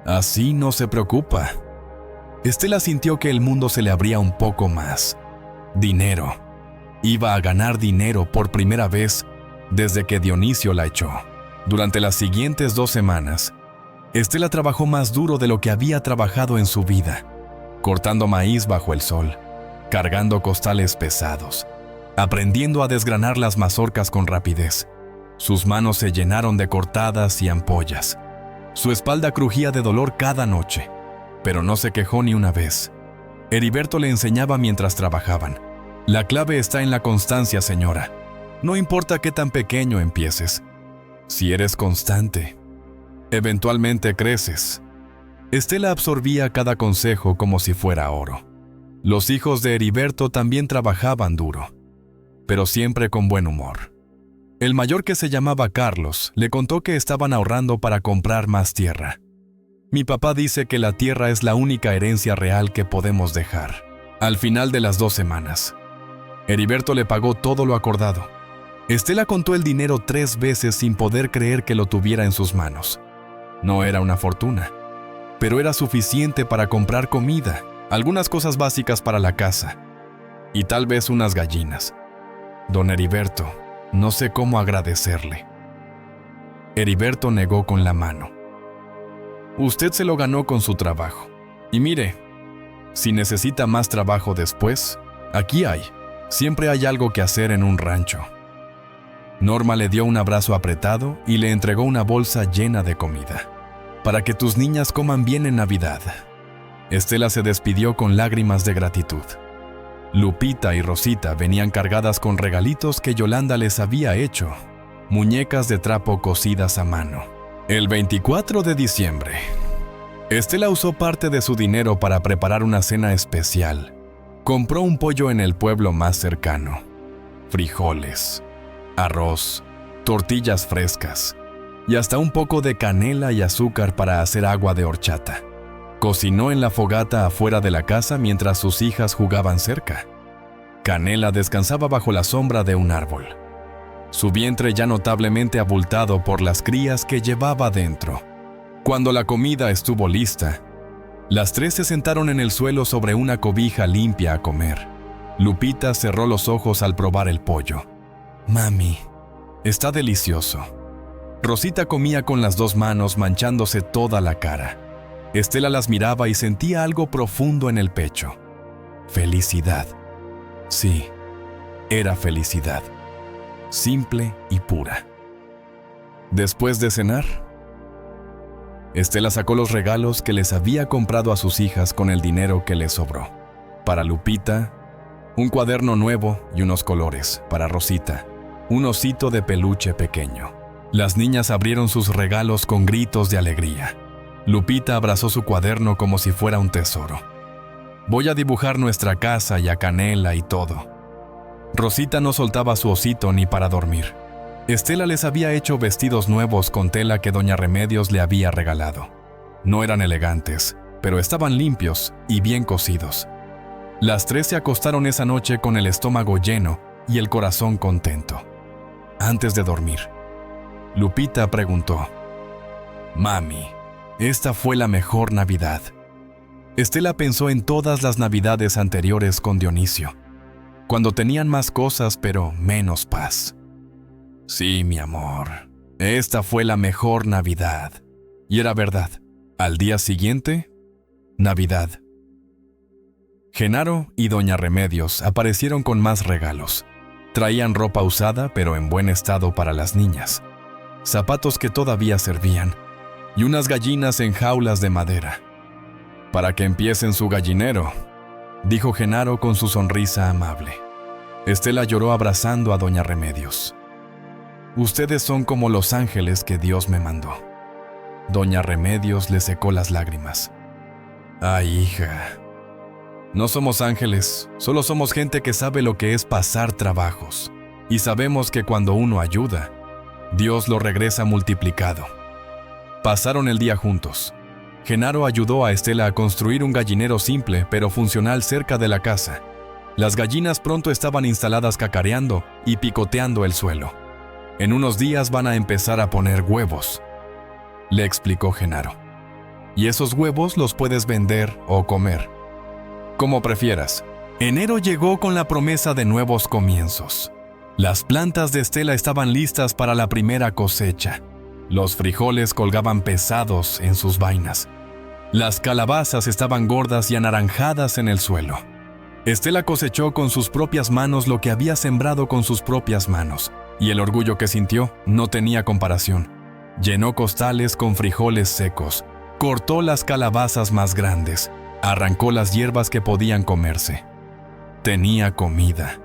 Así no se preocupa». Estela sintió que el mundo se le abría un poco más. Dinero. Iba a ganar dinero por primera vez desde que Dionisio la echó. Durante las siguientes 2 semanas, Estela trabajó más duro de lo que había trabajado en su vida, cortando maíz bajo el sol, cargando costales pesados, aprendiendo a desgranar las mazorcas con rapidez. Sus manos se llenaron de cortadas y ampollas. Su espalda crujía de dolor cada noche, pero no se quejó ni una vez. Heriberto le enseñaba mientras trabajaban. «La clave está en la constancia, señora. No importa qué tan pequeño empieces. Si eres constante, eventualmente creces». Estela absorbía cada consejo como si fuera oro. Los hijos de Heriberto también trabajaban duro, pero siempre con buen humor. El mayor, que se llamaba Carlos, le contó que estaban ahorrando para comprar más tierra. «Mi papá dice que la tierra es la única herencia real que podemos dejar». Al final de las 2 semanas, Heriberto le pagó todo lo acordado. Estela contó el dinero 3 veces sin poder creer que lo tuviera en sus manos. No era una fortuna, pero era suficiente para comprar comida, algunas cosas básicas para la casa y tal vez unas gallinas. Don Heriberto, no sé cómo agradecerle. Heriberto negó con la mano. «Usted se lo ganó con su trabajo. Y mire, si necesita más trabajo después, aquí hay. Siempre hay algo que hacer en un rancho». Norma le dio un abrazo apretado y le entregó una bolsa llena de comida. «Para que tus niñas coman bien en Navidad». Estela se despidió con lágrimas de gratitud. Lupita y Rosita venían cargadas con regalitos que Yolanda les había hecho, muñecas de trapo cosidas a mano. El 24 de diciembre, Estela usó parte de su dinero para preparar una cena especial. Compró un pollo en el pueblo más cercano, frijoles, arroz, tortillas frescas y hasta un poco de canela y azúcar para hacer agua de horchata. Cocinó en la fogata afuera de la casa mientras sus hijas jugaban cerca. Canela descansaba bajo la sombra de un árbol, su vientre ya notablemente abultado por las crías que llevaba dentro. Cuando la comida estuvo lista, las 3 se sentaron en el suelo sobre una cobija limpia a comer. Lupita cerró los ojos al probar el pollo. «Mami, Está delicioso. Rosita comía con las 2 manos manchándose toda la cara. Estela las miraba y sentía algo profundo en el pecho. Felicidad. Sí, era felicidad. Simple y pura. Después de cenar, Estela sacó los regalos que les había comprado a sus hijas con el dinero que les sobró. Para Lupita, un cuaderno nuevo y unos colores. Para Rosita, un osito de peluche pequeño. Las niñas abrieron sus regalos con gritos de alegría. Lupita abrazó su cuaderno como si fuera un tesoro. Voy a dibujar nuestra casa y a Canela y todo. Rosita no soltaba su osito ni para dormir. Estela les había hecho vestidos nuevos con tela que doña Remedios le había regalado. No eran elegantes, pero estaban limpios y bien cosidos. Las 3 se acostaron esa noche con el estómago lleno y el corazón contento. Antes de dormir, Lupita preguntó: «Mami, esta fue la mejor Navidad». Estela pensó en todas las Navidades anteriores con Dionisio, cuando tenían más cosas pero menos paz. «Sí, mi amor, esta fue la mejor Navidad». Y era verdad. Al día siguiente, Navidad. Genaro y doña Remedios aparecieron con más regalos. Traían ropa usada pero en buen estado para las niñas, zapatos que todavía servían y unas gallinas en jaulas de madera. «Para que empiecen su gallinero», dijo Genaro con su sonrisa amable. Estela lloró abrazando a doña Remedios. «Ustedes son como los ángeles que Dios me mandó». Doña Remedios le secó las lágrimas. «Ay, hija, no somos ángeles, solo somos gente que sabe lo que es pasar trabajos. Y sabemos que cuando uno ayuda, Dios lo regresa multiplicado». Pasaron el día juntos. Genaro ayudó a Estela a construir un gallinero simple pero funcional cerca de la casa. Las gallinas pronto estaban instaladas cacareando y picoteando el suelo. «En unos días van a empezar a poner huevos», le explicó Genaro. «Y esos huevos los puedes vender o comer, como prefieras». Enero llegó con la promesa de nuevos comienzos. Las plantas de Estela estaban listas para la primera cosecha. Los frijoles colgaban pesados en sus vainas. Las calabazas estaban gordas y anaranjadas en el suelo. Estela cosechó con sus propias manos lo que había sembrado con sus propias manos, y el orgullo que sintió no tenía comparación. Llenó costales con frijoles secos, cortó las calabazas más grandes, arrancó las hierbas que podían comerse. Tenía comida.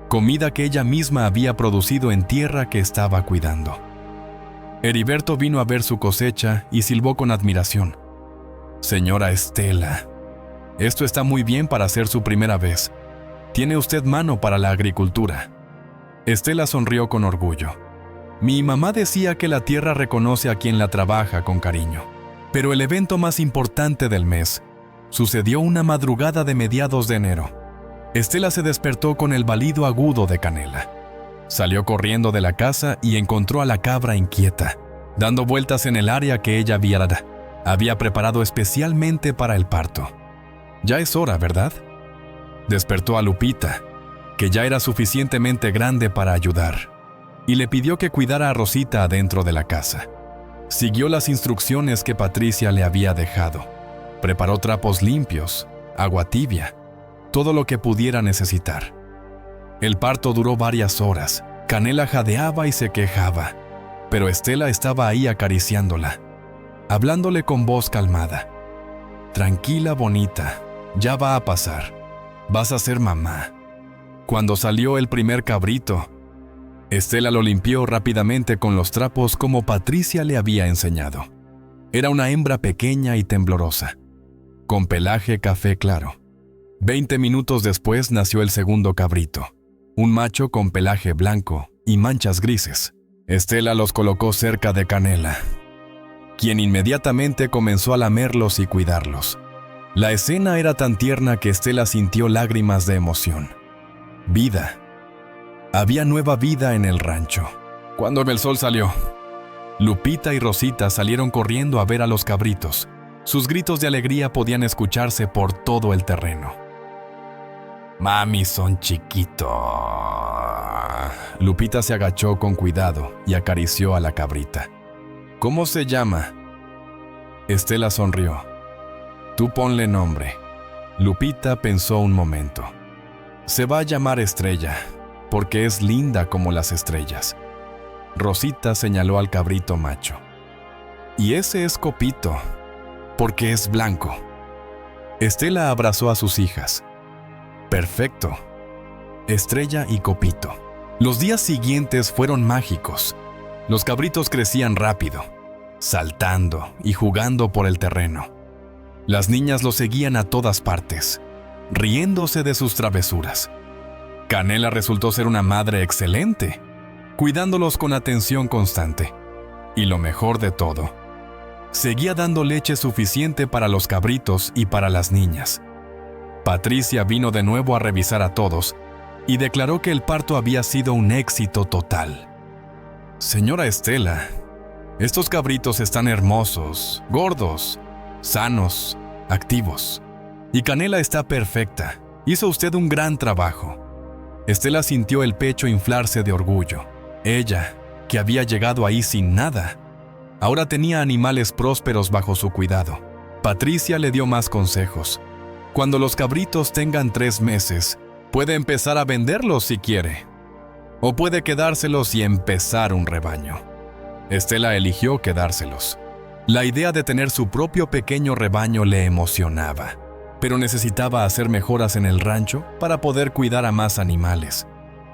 Comida que ella misma había producido en tierra que estaba cuidando. Heriberto vino a ver su cosecha y silbó con admiración: «Señora Estela, esto está muy bien para ser su primera vez. Tiene usted mano para la agricultura». Estela sonrió con orgullo. «Mi mamá decía que la tierra reconoce a quien la trabaja con cariño». Pero el evento más importante del mes sucedió una madrugada de mediados de enero. Estela se despertó con el balido agudo de Canela. Salió corriendo de la casa y encontró a la cabra inquieta, dando vueltas en el área que ella había preparado especialmente para el parto. «Ya es hora, ¿verdad?». Despertó a Lupita, que ya era suficientemente grande para ayudar, y le pidió que cuidara a Rosita adentro de la casa. Siguió las instrucciones que Patricia le había dejado. Preparó trapos limpios, agua tibia, todo lo que pudiera necesitar. El parto duró varias horas. Canela jadeaba y se quejaba, pero Estela estaba ahí acariciándola, hablándole con voz calmada: «Tranquila, bonita, ya va a pasar. Vas a ser mamá». Cuando salió el primer cabrito, Estela lo limpió rápidamente con los trapos como Patricia le había enseñado. Era una hembra pequeña y temblorosa, con pelaje café claro. 20 minutos después nació el segundo cabrito, un macho con pelaje blanco y manchas grises. Estela los colocó cerca de Canela, quien inmediatamente comenzó a lamerlos y cuidarlos. La escena era tan tierna que Estela sintió lágrimas de emoción. Vida. Había nueva vida en el rancho. Cuando el sol salió, Lupita y Rosita salieron corriendo a ver a los cabritos. Sus gritos de alegría podían escucharse por todo el terreno. Mami, son chiquitos. Lupita se agachó con cuidado y acarició a la cabrita. ¿Cómo se llama? Estela sonrió. Tú ponle nombre. Lupita pensó un momento. Se va a llamar Estrella, porque es linda como las estrellas. Rosita señaló al cabrito macho. Y ese es Copito, porque es blanco. Estela abrazó a sus hijas. Perfecto. Estrella y Copito. Los días siguientes fueron mágicos. Los cabritos crecían rápido, saltando y jugando por el terreno. Las niñas los seguían a todas partes, riéndose de sus travesuras. Canela resultó ser una madre excelente, cuidándolos con atención constante. Y lo mejor de todo, seguía dando leche suficiente para los cabritos y para las niñas. Patricia vino de nuevo a revisar a todos y declaró que el parto había sido un éxito total. Señora Estela, estos cabritos están hermosos, gordos, sanos, activos. Y Canela está perfecta. Hizo usted un gran trabajo. Estela sintió el pecho inflarse de orgullo. Ella, que había llegado ahí sin nada, ahora tenía animales prósperos bajo su cuidado. Patricia le dio más consejos. Cuando los cabritos tengan 3 meses, puede empezar a venderlos si quiere. O puede quedárselos y empezar un rebaño. Estela eligió quedárselos. La idea de tener su propio pequeño rebaño le emocionaba, pero necesitaba hacer mejoras en el rancho para poder cuidar a más animales.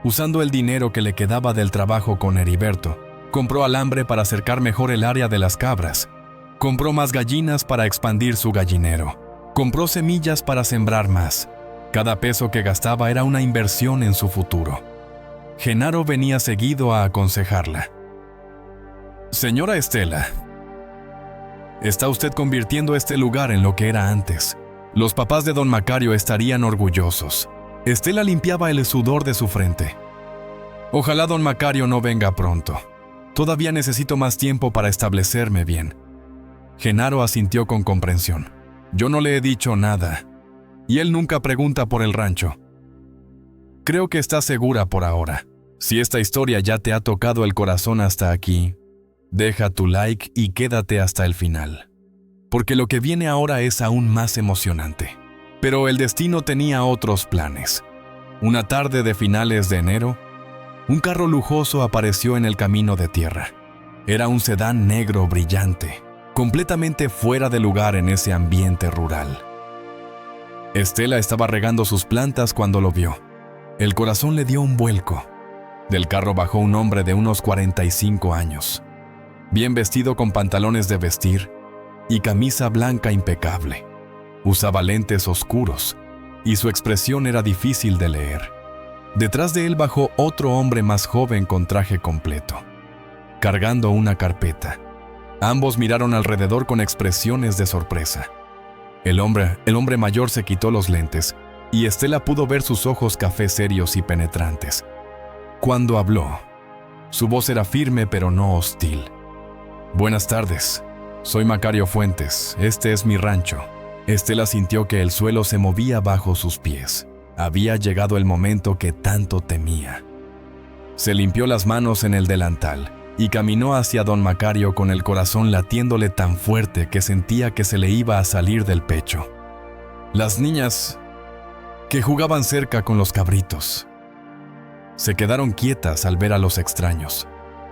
Usando el dinero que le quedaba del trabajo con Heriberto, compró alambre para cercar mejor el área de las cabras. Compró más gallinas para expandir su gallinero. Compró semillas para sembrar más. Cada peso que gastaba era una inversión en su futuro. Genaro venía seguido a aconsejarla. Señora Estela, está usted convirtiendo este lugar en lo que era antes. Los papás de don Macario estarían orgullosos. Estela limpiaba el sudor de su frente. Ojalá don Macario no venga pronto. Todavía necesito más tiempo para establecerme bien. Genaro asintió con comprensión. Yo no le he dicho nada, y él nunca pregunta por el rancho. Creo que está segura por ahora. Si esta historia ya te ha tocado el corazón hasta aquí, deja tu like y quédate hasta el final, porque lo que viene ahora es aún más emocionante. Pero el destino tenía otros planes. Una tarde de finales de enero, un carro lujoso apareció en el camino de tierra. Era un sedán negro brillante, completamente fuera de lugar en ese ambiente rural. Estela estaba regando sus plantas cuando lo vio. El corazón le dio un vuelco. Del carro bajó un hombre de unos 45 años, bien vestido con pantalones de vestir y camisa blanca impecable. Usaba lentes oscuros y su expresión era difícil de leer. Detrás de él bajó otro hombre más joven con traje completo, cargando una carpeta. Ambos miraron alrededor con expresiones de sorpresa. El hombre mayor se quitó los lentes y Estela pudo ver sus ojos café serios y penetrantes. Cuando habló, su voz era firme pero no hostil. Buenas tardes, soy Macario Fuentes, este es mi rancho. Estela sintió que el suelo se movía bajo sus pies. Había llegado el momento que tanto temía. Se limpió las manos en el delantal y caminó hacia don Macario con el corazón latiéndole tan fuerte que sentía que se le iba a salir del pecho. Las niñas que jugaban cerca con los cabritos se quedaron quietas al ver a los extraños.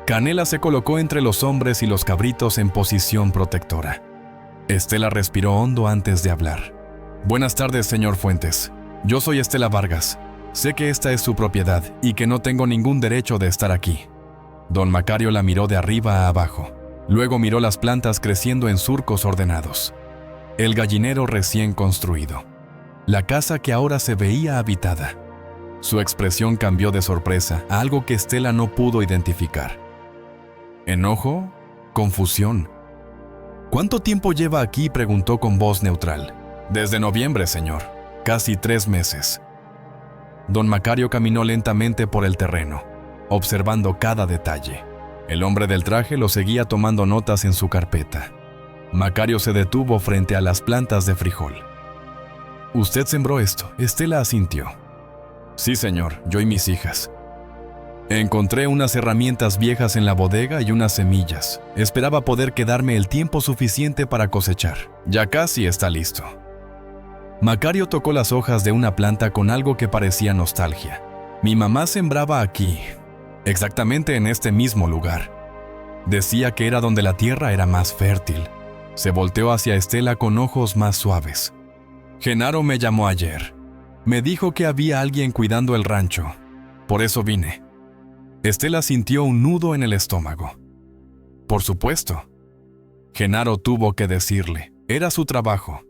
Canela se colocó entre los hombres y los cabritos en posición protectora. Estela respiró hondo antes de hablar. Buenas tardes, señor Fuentes. Yo soy Estela Vargas. Sé que esta es su propiedad y que no tengo ningún derecho de estar aquí. Don Macario la miró de arriba a abajo. Luego miró las plantas creciendo en surcos ordenados. El gallinero recién construido. La casa que ahora se veía habitada. Su expresión cambió de sorpresa a algo que Estela no pudo identificar. ¿Enojo? ¿Confusión? ¿Cuánto tiempo lleva aquí?, preguntó con voz neutral. Desde noviembre, señor. Casi 3 meses. Don Macario caminó lentamente por el terreno, observando cada detalle. El hombre del traje lo seguía tomando notas en su carpeta. Macario se detuvo frente a las plantas de frijol. «Usted sembró esto», Estela asintió. Sí, señor, yo y mis hijas. Encontré unas herramientas viejas en la bodega y unas semillas. Esperaba poder quedarme el tiempo suficiente para cosechar. Ya casi está listo. Macario tocó las hojas de una planta con algo que parecía nostalgia. Mi mamá sembraba aquí, exactamente en este mismo lugar. Decía que era donde la tierra era más fértil. Se volteó hacia Estela con ojos más suaves. Genaro me llamó ayer. Me dijo que había alguien cuidando el rancho. Por eso vine. Estela sintió un nudo en el estómago. Por supuesto. Genaro tuvo que decirle. Era su trabajo.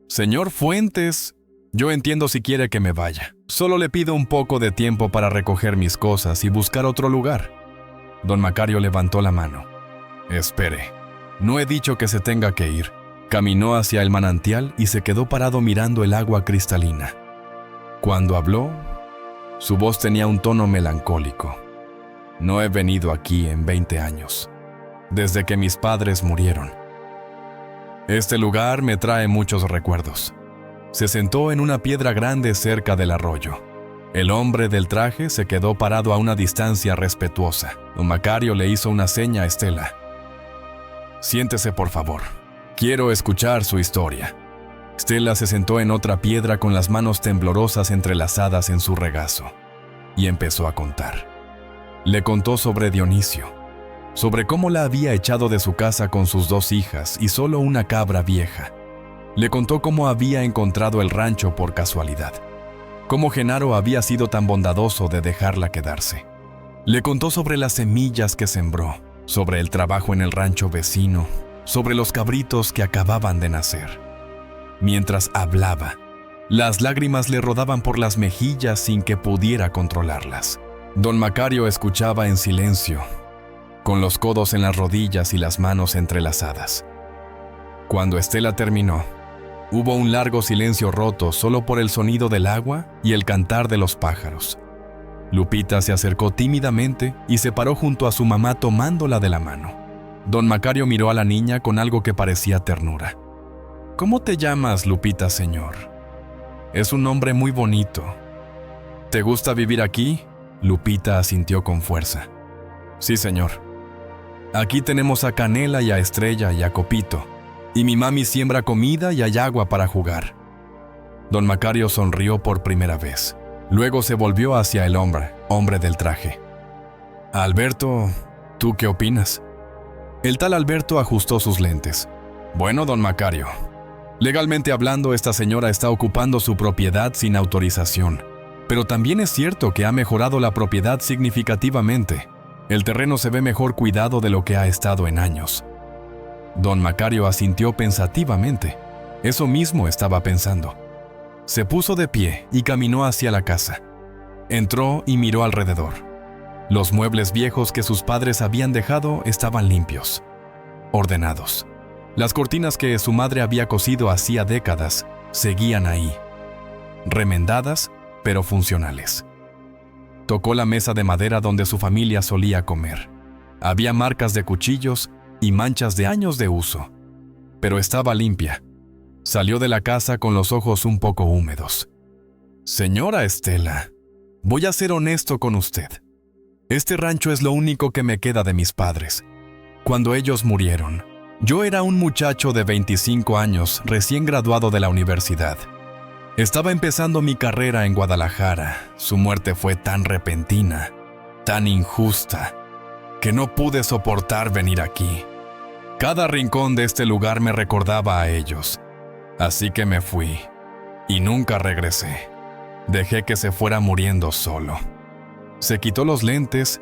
Señor Fuentes, yo entiendo si quiere que me vaya. Solo le pido un poco de tiempo para recoger mis cosas y buscar otro lugar. Don Macario levantó la mano. Espere, no he dicho que se tenga que ir. Caminó hacia el manantial y se quedó parado mirando el agua cristalina. Cuando habló, su voz tenía un tono melancólico. No he venido aquí en 20 años, desde que mis padres murieron. Este lugar me trae muchos recuerdos. Se sentó en una piedra grande cerca del arroyo. El hombre del traje se quedó parado a una distancia respetuosa. Don Macario le hizo una seña a Estela. Siéntese, por favor. Quiero escuchar su historia. Estela se sentó en otra piedra con las manos temblorosas entrelazadas en su regazo y empezó a contar. Le contó sobre Dionisio, sobre cómo la había echado de su casa con sus 2 hijas y solo una cabra vieja. Le contó cómo había encontrado el rancho por casualidad, cómo Genaro había sido tan bondadoso de dejarla quedarse. Le contó sobre las semillas que sembró, sobre el trabajo en el rancho vecino, sobre los cabritos que acababan de nacer. Mientras hablaba, las lágrimas le rodaban por las mejillas sin que pudiera controlarlas. Don Macario escuchaba en silencio, con los codos en las rodillas y las manos entrelazadas. Cuando Estela terminó, hubo un largo silencio roto solo por el sonido del agua y el cantar de los pájaros. Lupita se acercó tímidamente y se paró junto a su mamá tomándola de la mano. Don Macario miró a la niña con algo que parecía ternura. ¿Cómo te llamas, Lupita, señor? Es un nombre muy bonito. ¿Te gusta vivir aquí? Lupita asintió con fuerza. Sí, señor. Aquí tenemos a Canela y a Estrella y a Copito, y mi mami siembra comida y hay agua para jugar. Don Macario sonrió por primera vez. Luego se volvió hacia el hombre del traje. Alberto, ¿tú qué opinas? El tal Alberto ajustó sus lentes. Bueno, don Macario, legalmente hablando, esta señora está ocupando su propiedad sin autorización. Pero también es cierto que ha mejorado la propiedad significativamente. El terreno se ve mejor cuidado de lo que ha estado en años. Don Macario asintió pensativamente. Eso mismo estaba pensando. Se puso de pie y caminó hacia la casa. Entró y miró alrededor. Los muebles viejos que sus padres habían dejado estaban limpios, ordenados. Las cortinas que su madre había cosido hacía décadas seguían ahí, remendadas pero funcionales. Tocó la mesa de madera donde su familia solía comer. Había marcas de cuchillos y manchas de años de uso, pero estaba limpia. Salió de la casa con los ojos un poco húmedos. Señora Estela, voy a ser honesto con usted. Este rancho es lo único que me queda de mis padres. Cuando ellos murieron, yo era un muchacho de 25 años recién graduado de la universidad. Estaba empezando mi carrera en Guadalajara. Su muerte fue tan repentina, tan injusta, que no pude soportar venir aquí. Cada rincón de este lugar me recordaba a ellos. Así que me fui y nunca regresé. Dejé que se fuera muriendo solo. Se quitó los lentes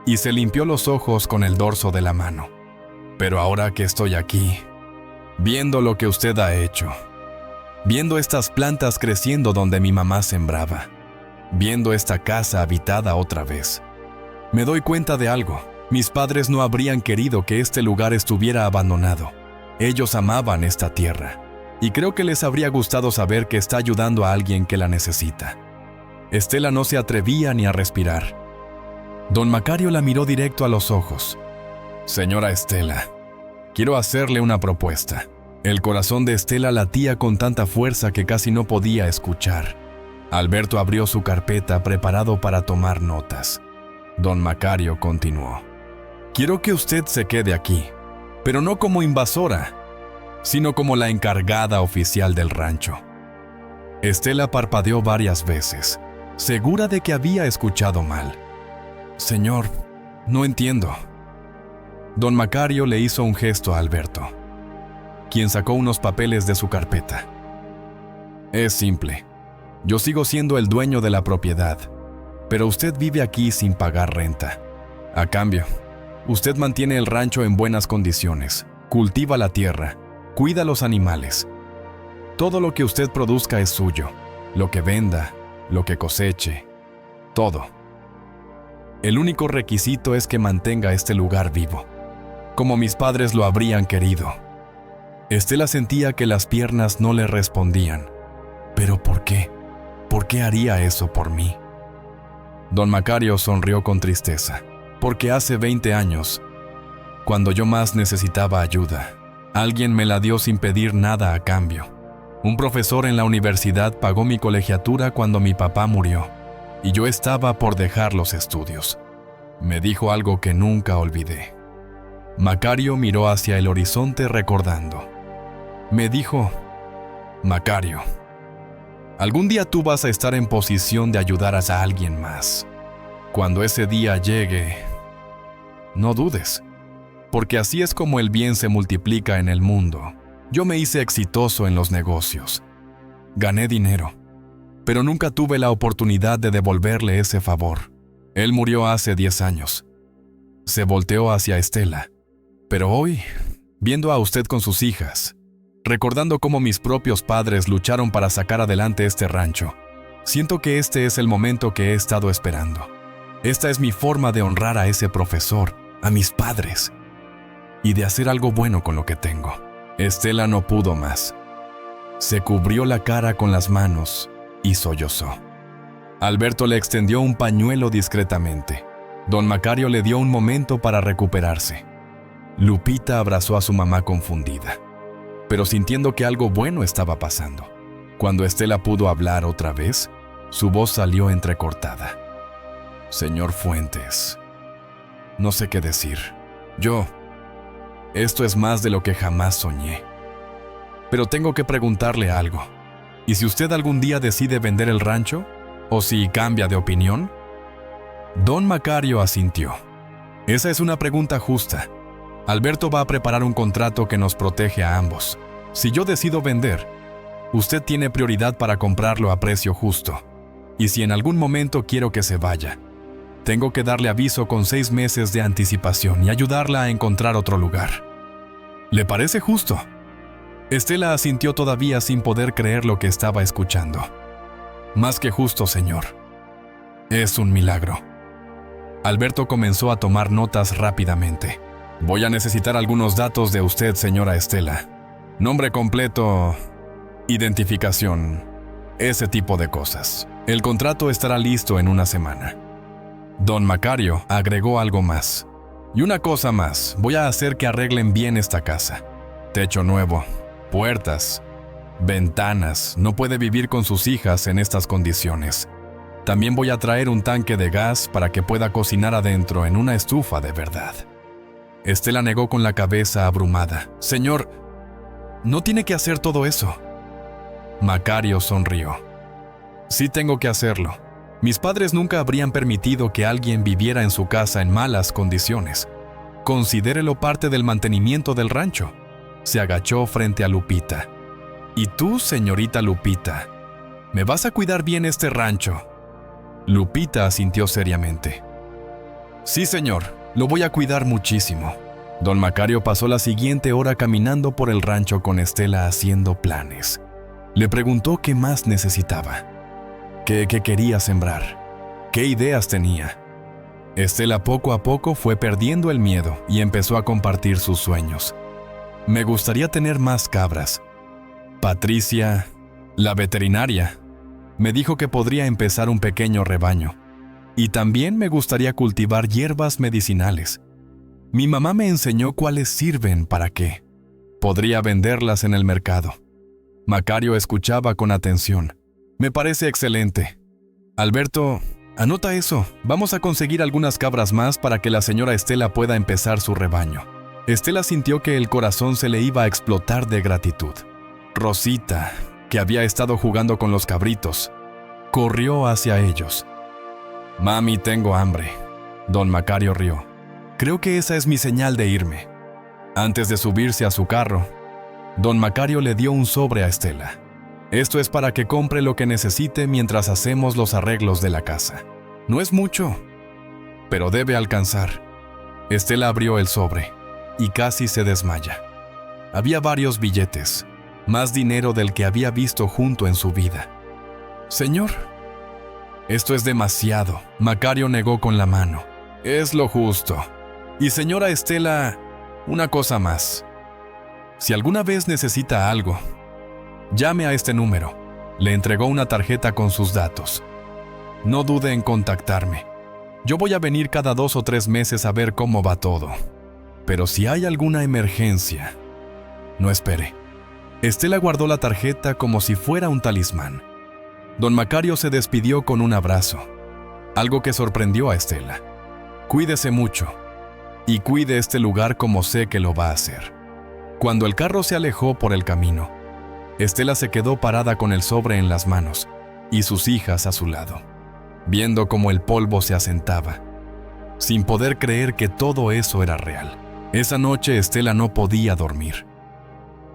y se limpió los ojos con el dorso de la mano. Pero ahora que estoy aquí, viendo lo que usted ha hecho, viendo estas plantas creciendo donde mi mamá sembraba, viendo esta casa habitada otra vez, me doy cuenta de algo. Mis padres no habrían querido que este lugar estuviera abandonado. Ellos amaban esta tierra, y creo que les habría gustado saber que está ayudando a alguien que la necesita. Estela no se atrevía ni a respirar. Don Macario la miró directo a los ojos. Señora Estela, quiero hacerle una propuesta. El corazón de Estela latía con tanta fuerza que casi no podía escuchar. Alberto abrió su carpeta preparado para tomar notas. Don Macario continuó. Quiero que usted se quede aquí, pero no como invasora, sino como la encargada oficial del rancho. Estela parpadeó varias veces, segura de que había escuchado mal. Señor, no entiendo. Don Macario le hizo un gesto a Alberto, quien sacó unos papeles de su carpeta. Es simple. Yo sigo siendo el dueño de la propiedad, pero usted vive aquí sin pagar renta. A cambio, usted mantiene el rancho en buenas condiciones, cultiva la tierra, cuida los animales. Todo lo que usted produzca es suyo, lo que venda, lo que coseche, todo. El único requisito es que mantenga este lugar vivo, como mis padres lo habrían querido. Estela sentía que las piernas no le respondían. ¿Pero por qué? ¿Por qué haría eso por mí? Don Macario sonrió con tristeza, porque hace 20 años, cuando yo más necesitaba ayuda, alguien me la dio sin pedir nada a cambio. Un profesor en la universidad pagó mi colegiatura cuando mi papá murió, y yo estaba por dejar los estudios. Me dijo algo que nunca olvidé. Macario miró hacia el horizonte recordando. Me dijo, Macario, algún día tú vas a estar en posición de ayudar a alguien más. Cuando ese día llegue, no dudes, porque así es como el bien se multiplica en el mundo. Yo me hice exitoso en los negocios. Gané dinero, pero nunca tuve la oportunidad de devolverle ese favor. Él murió hace 10 años. Se volteó hacia Estela. Pero hoy, viendo a usted con sus hijas, recordando cómo mis propios padres lucharon para sacar adelante este rancho, siento que este es el momento que he estado esperando. Esta es mi forma de honrar a ese profesor, a mis padres, y de hacer algo bueno con lo que tengo. Estela no pudo más. Se cubrió la cara con las manos y sollozó. Alberto le extendió un pañuelo discretamente. Don Macario le dio un momento para recuperarse. Lupita abrazó a su mamá confundida, pero sintiendo que algo bueno estaba pasando. Cuando Estela pudo hablar otra vez, su voz salió entrecortada. Señor Fuentes, no sé qué decir. Esto es más de lo que jamás soñé. Pero tengo que preguntarle algo. ¿Y si usted algún día decide vender el rancho? ¿O si cambia de opinión? Don Macario asintió. Esa es una pregunta justa. Alberto va a preparar un contrato que nos protege a ambos. Si yo decido vender, usted tiene prioridad para comprarlo a precio justo. Y si en algún momento quiero que se vaya, tengo que darle aviso con 6 meses de anticipación y ayudarla a encontrar otro lugar. ¿Le parece justo? Estela asintió todavía sin poder creer lo que estaba escuchando. Más que justo, señor. Es un milagro. Alberto comenzó a tomar notas rápidamente. Voy a necesitar algunos datos de usted, señora Estela. Nombre completo, identificación, ese tipo de cosas. El contrato estará listo en una semana. Don Macario agregó algo más. Y una cosa más, voy a hacer que arreglen bien esta casa. Techo nuevo, puertas, ventanas. No puede vivir con sus hijas en estas condiciones. También voy a traer un tanque de gas para que pueda cocinar adentro en una estufa de verdad. Estela negó con la cabeza abrumada. Señor, no tiene que hacer todo eso. Macario sonrió. Sí tengo que hacerlo. Mis padres nunca habrían permitido que alguien viviera en su casa en malas condiciones. Considérelo parte del mantenimiento del rancho. Se agachó frente a Lupita. ¿Y tú, señorita Lupita, me vas a cuidar bien este rancho? Lupita asintió seriamente. Sí, señor, lo voy a cuidar muchísimo. Don Macario pasó la siguiente hora caminando por el rancho con Estela haciendo planes. Le preguntó qué más necesitaba. ¿Qué quería sembrar? ¿Qué ideas tenía? Estela poco a poco fue perdiendo el miedo y empezó a compartir sus sueños. Me gustaría tener más cabras. Patricia, la veterinaria, me dijo que podría empezar un pequeño rebaño. Y también me gustaría cultivar hierbas medicinales. Mi mamá me enseñó cuáles sirven para qué. Podría venderlas en el mercado. Macario escuchaba con atención. Me parece excelente. Alberto, anota eso. Vamos a conseguir algunas cabras más para que la señora Estela pueda empezar su rebaño. Estela sintió que el corazón se le iba a explotar de gratitud. Rosita, que había estado jugando con los cabritos, corrió hacia ellos. «Mami, tengo hambre». Don Macario rió. «Creo que esa es mi señal de irme». Antes de subirse a su carro, don Macario le dio un sobre a Estela. «Esto es para que compre lo que necesite mientras hacemos los arreglos de la casa. No es mucho, pero debe alcanzar». Estela abrió el sobre y casi se desmaya. Había varios billetes, más dinero del que había visto junto en su vida. «Señor». «Esto es demasiado», Macario negó con la mano. «Es lo justo. Y señora Estela, una cosa más. Si alguna vez necesita algo, llame a este número». Le entregó una tarjeta con sus datos. «No dude en contactarme. Yo voy a venir cada 2 o 3 meses a ver cómo va todo. Pero si hay alguna emergencia, no espere». Estela guardó la tarjeta como si fuera un talismán. Don Macario se despidió con un abrazo, algo que sorprendió a Estela. «Cuídese mucho, y cuide este lugar como sé que lo va a hacer». Cuando el carro se alejó por el camino, Estela se quedó parada con el sobre en las manos y sus hijas a su lado, viendo cómo el polvo se asentaba, sin poder creer que todo eso era real. Esa noche Estela no podía dormir.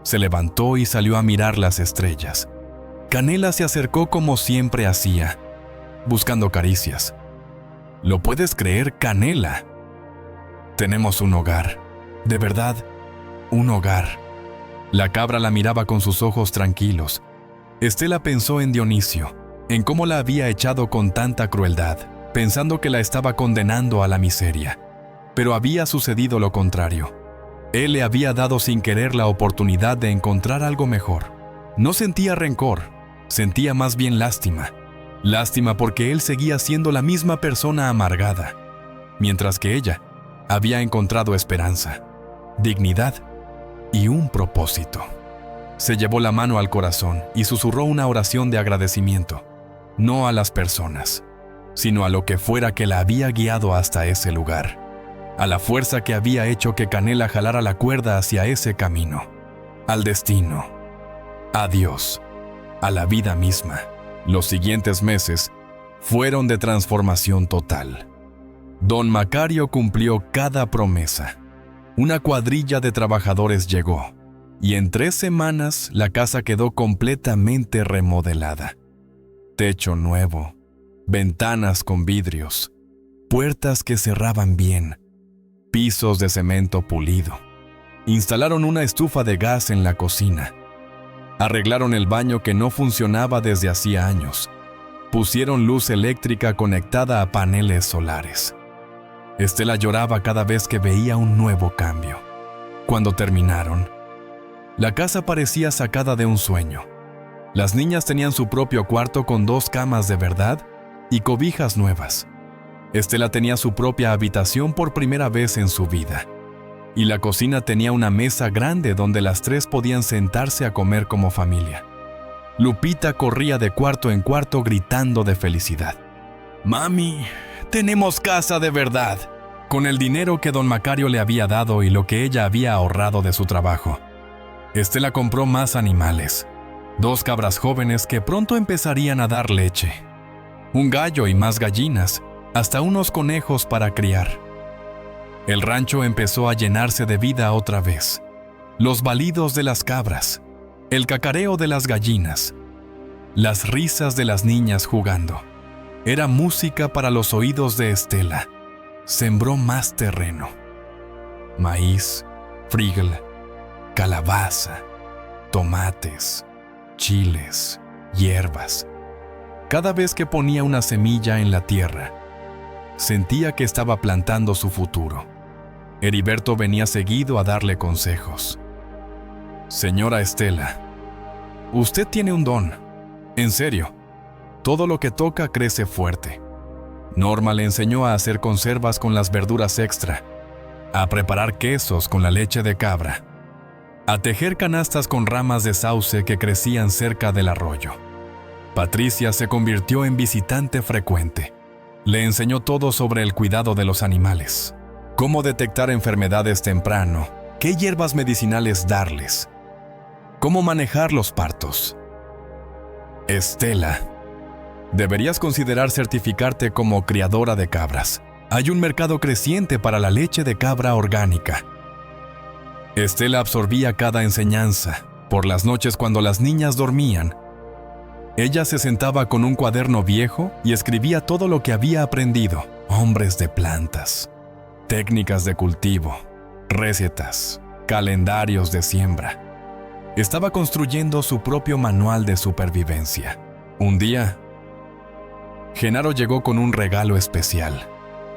Se levantó y salió a mirar las estrellas. Canela se acercó como siempre hacía, buscando caricias. ¿Lo puedes creer, Canela? Tenemos un hogar, de verdad, un hogar. La cabra la miraba con sus ojos tranquilos. Estela pensó en Dionisio, en cómo la había echado con tanta crueldad, pensando que la estaba condenando a la miseria. Pero había sucedido lo contrario. Él le había dado sin querer la oportunidad de encontrar algo mejor. No sentía rencor, sentía más bien lástima. Lástima porque él seguía siendo la misma persona amargada, mientras que ella había encontrado esperanza, dignidad y un propósito. Se llevó la mano al corazón y susurró una oración de agradecimiento, no a las personas, sino a lo que fuera que la había guiado hasta ese lugar, a la fuerza que había hecho que Canela jalara la cuerda hacia ese camino, al destino, a Dios, a la vida misma. Los siguientes meses fueron de transformación total. Don Macario cumplió cada promesa. Una cuadrilla de trabajadores llegó, y en 3 semanas la casa quedó completamente remodelada. Techo nuevo, ventanas con vidrios, puertas que cerraban bien, pisos de cemento pulido. Instalaron una estufa de gas en la cocina. Arreglaron el baño que no funcionaba desde hacía años. Pusieron luz eléctrica conectada a paneles solares. Estela lloraba cada vez que veía un nuevo cambio. Cuando terminaron, la casa parecía sacada de un sueño. Las niñas tenían su propio cuarto con 2 camas de verdad y cobijas nuevas. Estela tenía su propia habitación por primera vez en su vida. Y la cocina tenía una mesa grande donde las 3 podían sentarse a comer como familia. Lupita corría de cuarto en cuarto gritando de felicidad. «Mami, tenemos casa de verdad». Con el dinero que don Macario le había dado y lo que ella había ahorrado de su trabajo, Estela compró más animales. 2 cabras jóvenes que pronto empezarían a dar leche. Un gallo y más gallinas, hasta unos conejos para criar. El rancho empezó a llenarse de vida otra vez. Los balidos de las cabras, el cacareo de las gallinas, las risas de las niñas jugando. Era música para los oídos de Estela. Sembró más terreno. Maíz, frijol, calabaza, tomates, chiles, hierbas. Cada vez que ponía una semilla en la tierra, sentía que estaba plantando su futuro. Heriberto venía seguido a darle consejos. «Señora Estela, usted tiene un don. En serio, todo lo que toca crece fuerte». Norma le enseñó a hacer conservas con las verduras extra, a preparar quesos con la leche de cabra, a tejer canastas con ramas de sauce que crecían cerca del arroyo. Patricia se convirtió en visitante frecuente. Le enseñó todo sobre el cuidado de los animales, cómo detectar enfermedades temprano, qué hierbas medicinales darles, cómo manejar los partos. Estela, deberías considerar certificarte como criadora de cabras. Hay un mercado creciente para la leche de cabra orgánica. Estela absorbía cada enseñanza. Por las noches cuando las niñas dormían, ella se sentaba con un cuaderno viejo y escribía todo lo que había aprendido. Nombres de plantas, técnicas de cultivo, recetas, calendarios de siembra. Estaba construyendo su propio manual de supervivencia. Un día, Genaro llegó con un regalo especial.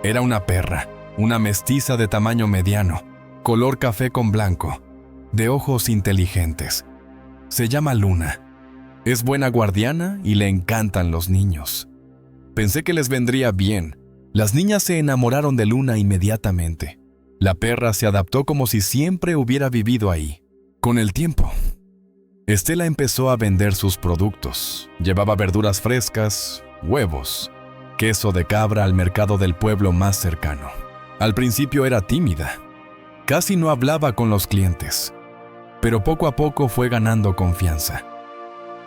Era una perra, una mestiza de tamaño mediano, color café con blanco, de ojos inteligentes. Se llama Luna. Es buena guardiana y le encantan los niños. Pensé que les vendría bien. Las niñas se enamoraron de Luna inmediatamente. La perra se adaptó como si siempre hubiera vivido ahí. Con el tiempo, Estela empezó a vender sus productos. Llevaba verduras frescas, huevos, queso de cabra al mercado del pueblo más cercano. Al principio era tímida. Casi no hablaba con los clientes, pero poco a poco fue ganando confianza.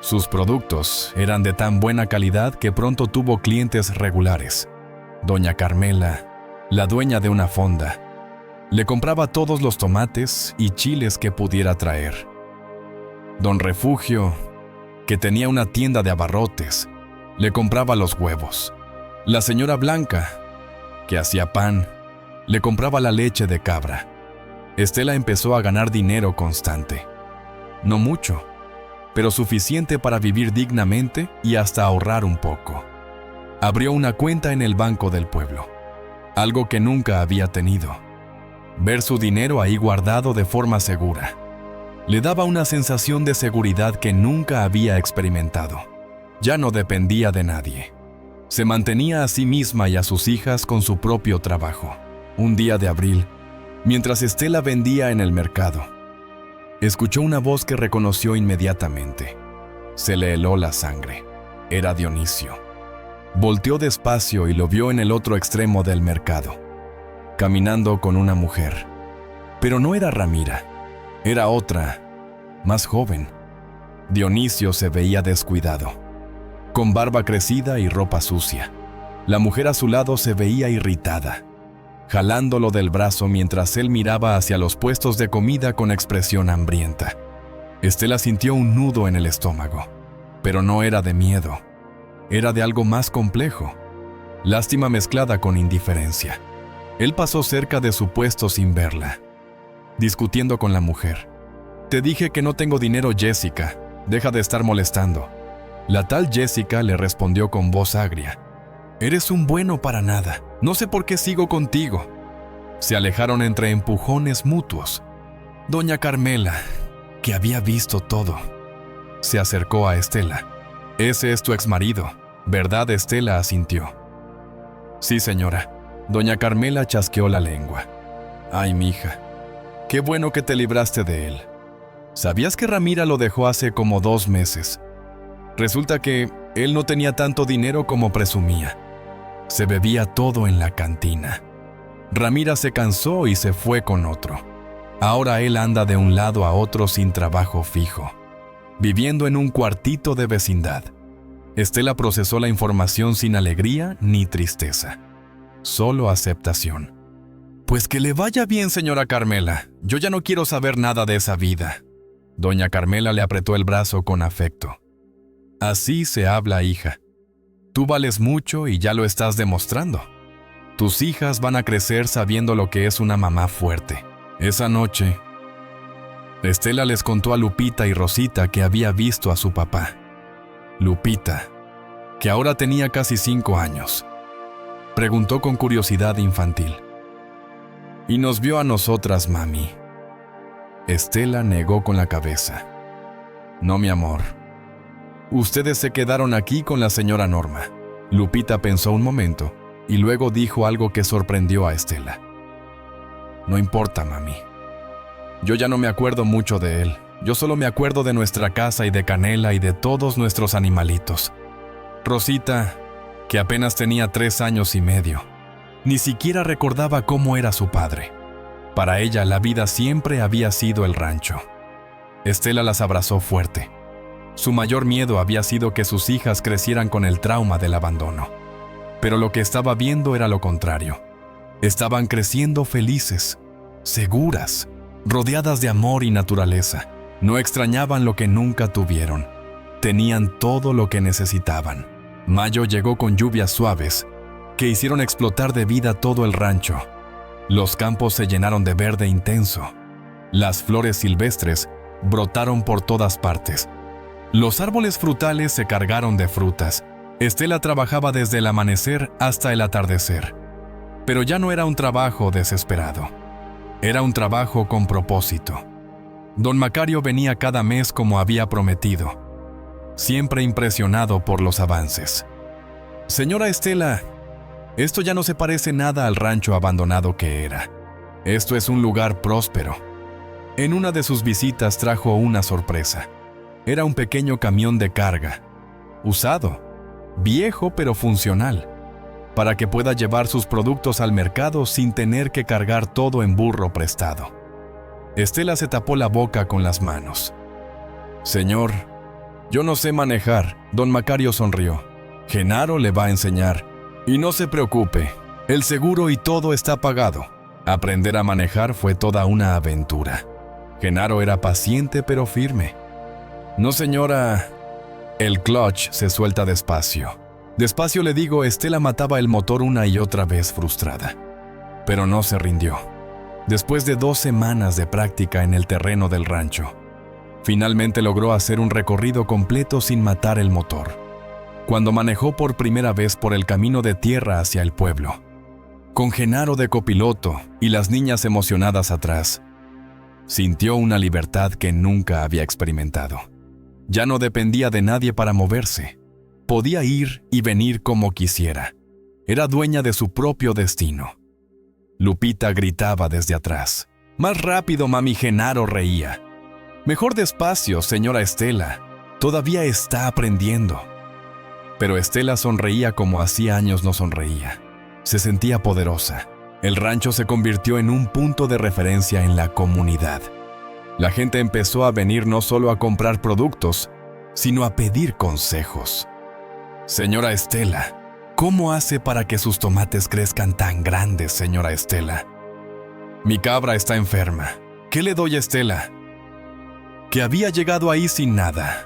Sus productos eran de tan buena calidad que pronto tuvo clientes regulares. Doña Carmela, la dueña de una fonda, le compraba todos los tomates y chiles que pudiera traer. Don Refugio, que tenía una tienda de abarrotes, le compraba los huevos. La señora Blanca, que hacía pan, le compraba la leche de cabra. Estela empezó a ganar dinero constante. No mucho, pero suficiente para vivir dignamente y hasta ahorrar un poco. Abrió una cuenta en el banco del pueblo, algo que nunca había tenido. Ver su dinero ahí guardado de forma segura le daba una sensación de seguridad que nunca había experimentado. Ya no dependía de nadie. Se mantenía a sí misma y a sus hijas con su propio trabajo. Un día de abril, mientras Estela vendía en el mercado, escuchó una voz que reconoció inmediatamente. Se le heló la sangre. Era Dionisio. Volteó despacio y lo vio en el otro extremo del mercado, caminando con una mujer. Pero no era Ramira, era otra, más joven. Dionisio se veía descuidado, con barba crecida y ropa sucia. La mujer a su lado se veía irritada, jalándolo del brazo mientras él miraba hacia los puestos de comida con expresión hambrienta. Estela sintió un nudo en el estómago, pero no era de miedo, era de algo más complejo, lástima mezclada con indiferencia. Él pasó cerca de su puesto sin verla, discutiendo con la mujer. «Te dije que no tengo dinero, Jessica, deja de estar molestando». La tal Jessica le respondió con voz agria: «Eres un bueno para nada, no sé por qué sigo contigo». Se alejaron entre empujones mutuos. Doña Carmela, que había visto todo, se acercó a Estela. «Ese es tu exmarido, ¿verdad?» Estela asintió. «Sí, señora». Doña Carmela chasqueó la lengua. «Ay, mija, qué bueno que te libraste de él. ¿Sabías que Ramira lo dejó hace como 2 meses? Resulta que él no tenía tanto dinero como presumía. Se bebía todo en la cantina. Ramira se cansó y se fue con otro. Ahora él anda de un lado a otro sin trabajo fijo, viviendo en un cuartito de vecindad». Estela procesó la información sin alegría ni tristeza, solo aceptación. «Pues que le vaya bien, señora Carmela. Yo ya no quiero saber nada de esa vida». Doña Carmela le apretó el brazo con afecto. «Así se habla, hija. Tú vales mucho y ya lo estás demostrando. Tus hijas van a crecer sabiendo lo que es una mamá fuerte». Esa noche, Estela les contó a Lupita y Rosita que había visto a su papá. Lupita, que ahora tenía casi 5 años, preguntó con curiosidad infantil: «¿Y nos vio a nosotras, mami?» Estela negó con la cabeza. «No, mi amor. Ustedes se quedaron aquí con la señora Norma». Lupita pensó un momento y luego dijo algo que sorprendió a Estela. «No importa, mami. Yo ya no me acuerdo mucho de él. Yo solo me acuerdo de nuestra casa y de Canela y de todos nuestros animalitos». Rosita, que apenas tenía 3 años y medio, ni siquiera recordaba cómo era su padre. Para ella la vida siempre había sido el rancho. Estela las abrazó fuerte. Su mayor miedo había sido que sus hijas crecieran con el trauma del abandono. Pero lo que estaba viendo era lo contrario. Estaban creciendo felices, seguras, rodeadas de amor y naturaleza. No extrañaban lo que nunca tuvieron. Tenían todo lo que necesitaban. Mayo llegó con lluvias suaves que hicieron explotar de vida todo el rancho. Los campos se llenaron de verde intenso. Las flores silvestres brotaron por todas partes. Los árboles frutales se cargaron de frutas. Estela trabajaba desde el amanecer hasta el atardecer. Pero ya no era un trabajo desesperado. Era un trabajo con propósito. Don Macario venía cada mes como había prometido, siempre impresionado por los avances. Señora Estela, esto ya no se parece nada al rancho abandonado que era. Esto es un lugar próspero. En una de sus visitas trajo una sorpresa. Era un pequeño camión de carga, usado, viejo pero funcional, para que pueda llevar sus productos al mercado sin tener que cargar todo en burro prestado. Estela se tapó la boca con las manos. Señor, yo no sé manejar. Don Macario sonrió. Genaro le va a enseñar. Y no se preocupe, el seguro y todo está pagado. Aprender a manejar fue toda una aventura. Genaro era paciente pero firme. No, señora. El clutch se suelta despacio. Despacio le digo, Estela mataba el motor una y otra vez frustrada. Pero no se rindió. Después de 2 semanas de práctica en el terreno del rancho, finalmente logró hacer un recorrido completo sin matar el motor. Cuando manejó por primera vez por el camino de tierra hacia el pueblo, con Genaro de copiloto y las niñas emocionadas atrás, sintió una libertad que nunca había experimentado. Ya no dependía de nadie para moverse. Podía ir y venir como quisiera. Era dueña de su propio destino. Lupita gritaba desde atrás. «¡Más rápido, mami!». Genaro reía. «Mejor despacio, señora Estela. Todavía está aprendiendo». Pero Estela sonreía como hacía años no sonreía. Se sentía poderosa. El rancho se convirtió en un punto de referencia en la comunidad. La gente empezó a venir no solo a comprar productos, sino a pedir consejos. «Señora Estela, ¿cómo hace para que sus tomates crezcan tan grandes, señora Estela? Mi cabra está enferma. ¿Qué le doy a Estela?». Que había llegado ahí sin nada.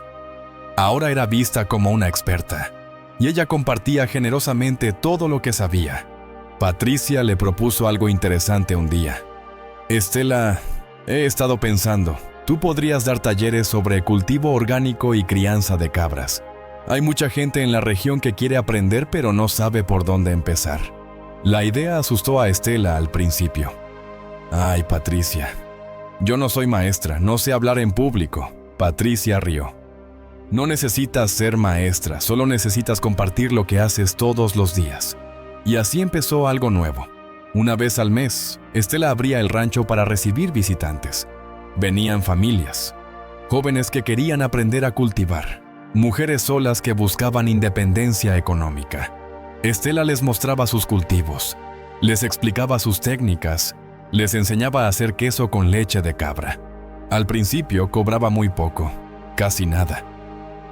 Ahora era vista como una experta, y ella compartía generosamente todo lo que sabía. Patricia le propuso algo interesante un día. «Estela, he estado pensando, tú podrías dar talleres sobre cultivo orgánico y crianza de cabras. Hay mucha gente en la región que quiere aprender pero no sabe por dónde empezar». La idea asustó a Estela al principio. «Ay, Patricia, yo no soy maestra, no sé hablar en público». Patricia rió. «No necesitas ser maestra, solo necesitas compartir lo que haces todos los días». Y así empezó algo nuevo. Una vez al mes, Estela abría el rancho para recibir visitantes. Venían familias, jóvenes que querían aprender a cultivar, mujeres solas que buscaban independencia económica. Estela les mostraba sus cultivos, les explicaba sus técnicas, les enseñaba a hacer queso con leche de cabra. Al principio cobraba muy poco, casi nada.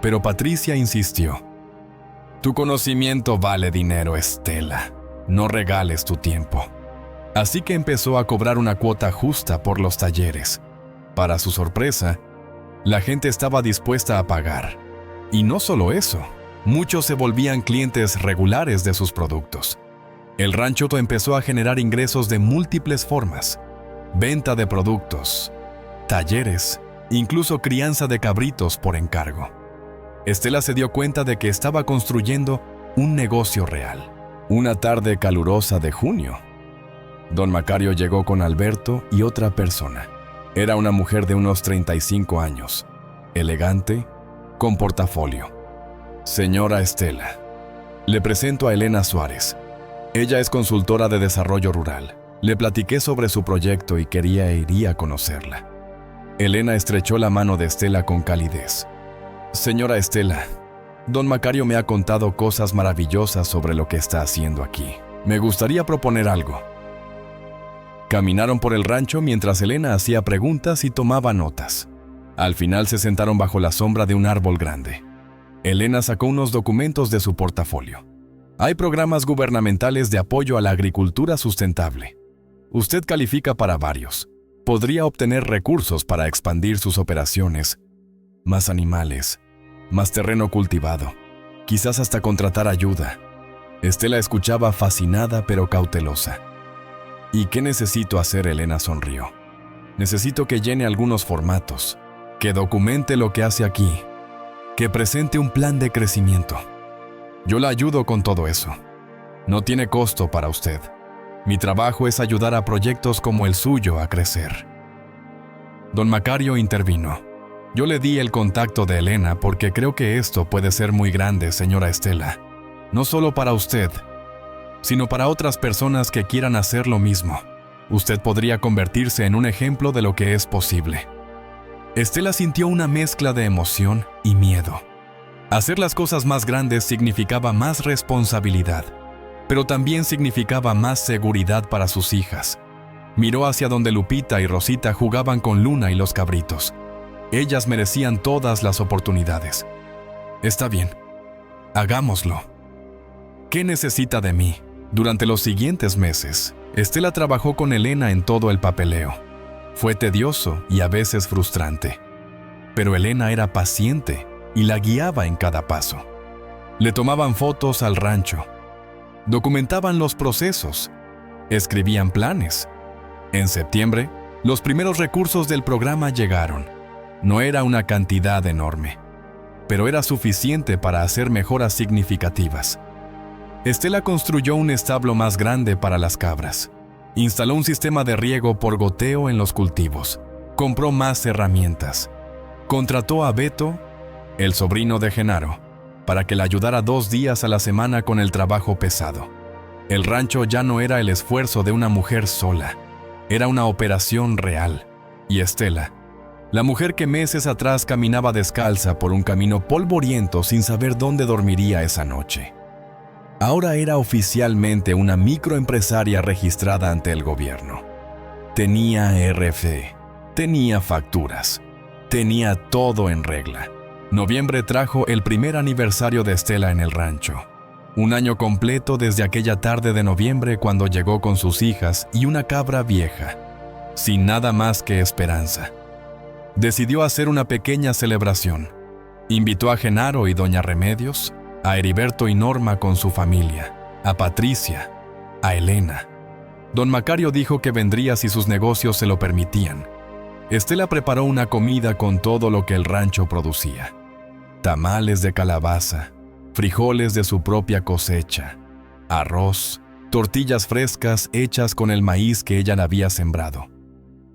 Pero Patricia insistió. «Tu conocimiento vale dinero, Estela. No regales tu tiempo». Así que empezó a cobrar una cuota justa por los talleres. Para su sorpresa, la gente estaba dispuesta a pagar. Y no solo eso, muchos se volvían clientes regulares de sus productos. El rancho empezó a generar ingresos de múltiples formas: venta de productos, talleres, incluso crianza de cabritos por encargo. Estela se dio cuenta de que estaba construyendo un negocio real. Una tarde calurosa de junio, Don Macario llegó con Alberto y otra persona. Era una mujer de unos 35 años, elegante, con portafolio. «Señora Estela, le presento a Elena Suárez. Ella es consultora de desarrollo rural. Le platiqué sobre su proyecto y quería ir a conocerla». Elena estrechó la mano de Estela con calidez. «Señora Estela, Don Macario me ha contado cosas maravillosas sobre lo que está haciendo aquí. Me gustaría proponer algo. Caminaron por el rancho mientras Elena hacía preguntas y tomaba notas. Al final se sentaron bajo la sombra de un árbol grande. Elena sacó unos documentos de su portafolio. Hay programas gubernamentales de apoyo a la agricultura sustentable. Usted califica para varios. Podría obtener recursos para expandir sus operaciones. Más animales, más terreno cultivado. Quizás hasta contratar ayuda. Estela escuchaba fascinada pero cautelosa. ¿Y qué necesito hacer? Elena sonrió. Necesito que llene algunos formatos, que documente lo que hace aquí, que presente un plan de crecimiento. Yo la ayudo con todo eso. No tiene costo para usted. Mi trabajo es ayudar a proyectos como el suyo a crecer. Don Macario intervino. Yo le di el contacto de Elena porque creo que esto puede ser muy grande, señora Estela. No solo para usted, sino para otras personas que quieran hacer lo mismo. Usted podría convertirse en un ejemplo de lo que es posible. Estela sintió una mezcla de emoción y miedo. Hacer las cosas más grandes significaba más responsabilidad, pero también significaba más seguridad para sus hijas. Miró hacia donde Lupita y Rosita jugaban con Luna y los cabritos. Ellas merecían todas las oportunidades. Está bien, hagámoslo. ¿Qué necesita de mí? Durante los siguientes meses, Estela trabajó con Elena en todo el papeleo. Fue tedioso y a veces frustrante. Pero Elena era paciente y la guiaba en cada paso. Le tomaban fotos al rancho. Documentaban los procesos. Escribían planes. En septiembre, los primeros recursos del programa llegaron. No era una cantidad enorme, pero era suficiente para hacer mejoras significativas. Estela construyó un establo más grande para las cabras. Instaló un sistema de riego por goteo en los cultivos. Compró más herramientas. Contrató a Beto, el sobrino de Genaro, para que le ayudara 2 días a la semana con el trabajo pesado. El rancho ya no era el esfuerzo de una mujer sola. Era una operación real. Y Estela, la mujer que meses atrás caminaba descalza por un camino polvoriento sin saber dónde dormiría esa noche, ahora era oficialmente una microempresaria registrada ante el gobierno. Tenía RFE, tenía facturas, tenía todo en regla. Noviembre trajo el primer aniversario de Estela en el rancho. Un año completo desde aquella tarde de noviembre cuando llegó con sus hijas y una cabra vieja, sin nada más que esperanza. Decidió hacer una pequeña celebración. Invitó a Genaro y doña Remedios, a Heriberto y Norma con su familia, a Patricia, a Elena. Don Macario dijo que vendría si sus negocios se lo permitían. Estela preparó una comida con todo lo que el rancho producía. Tamales de calabaza, frijoles de su propia cosecha, arroz, tortillas frescas hechas con el maíz que ella le había sembrado,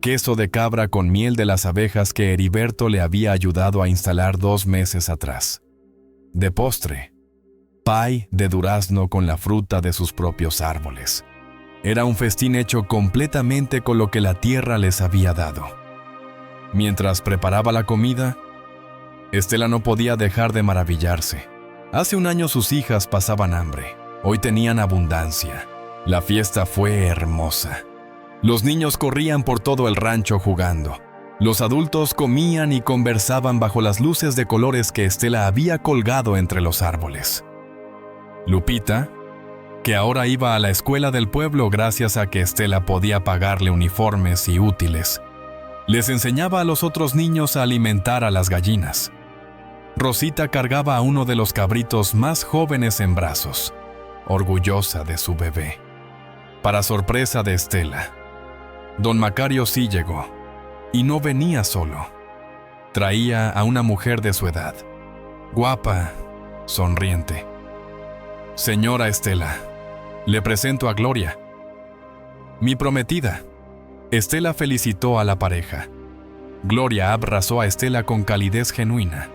queso de cabra con miel de las abejas que Heriberto le había ayudado a instalar 2 meses atrás. De postre, pay de durazno con la fruta de sus propios árboles. Era un festín hecho completamente con lo que la tierra les había dado. Mientras preparaba la comida, Estela no podía dejar de maravillarse. Hace un año sus hijas pasaban hambre, hoy tenían abundancia. La fiesta fue hermosa. Los niños corrían por todo el rancho jugando. Los adultos comían y conversaban bajo las luces de colores que Estela había colgado entre los árboles. Lupita, que ahora iba a la escuela del pueblo gracias a que Estela podía pagarle uniformes y útiles, les enseñaba a los otros niños a alimentar a las gallinas. Rosita cargaba a uno de los cabritos más jóvenes en brazos, orgullosa de su bebé. Para sorpresa de Estela, don Macario sí llegó, y no venía solo. Traía a una mujer de su edad, guapa, sonriente. Señora Estela, le presento a Gloria, mi prometida. Estela felicitó a la pareja. Gloria abrazó a Estela con calidez genuina.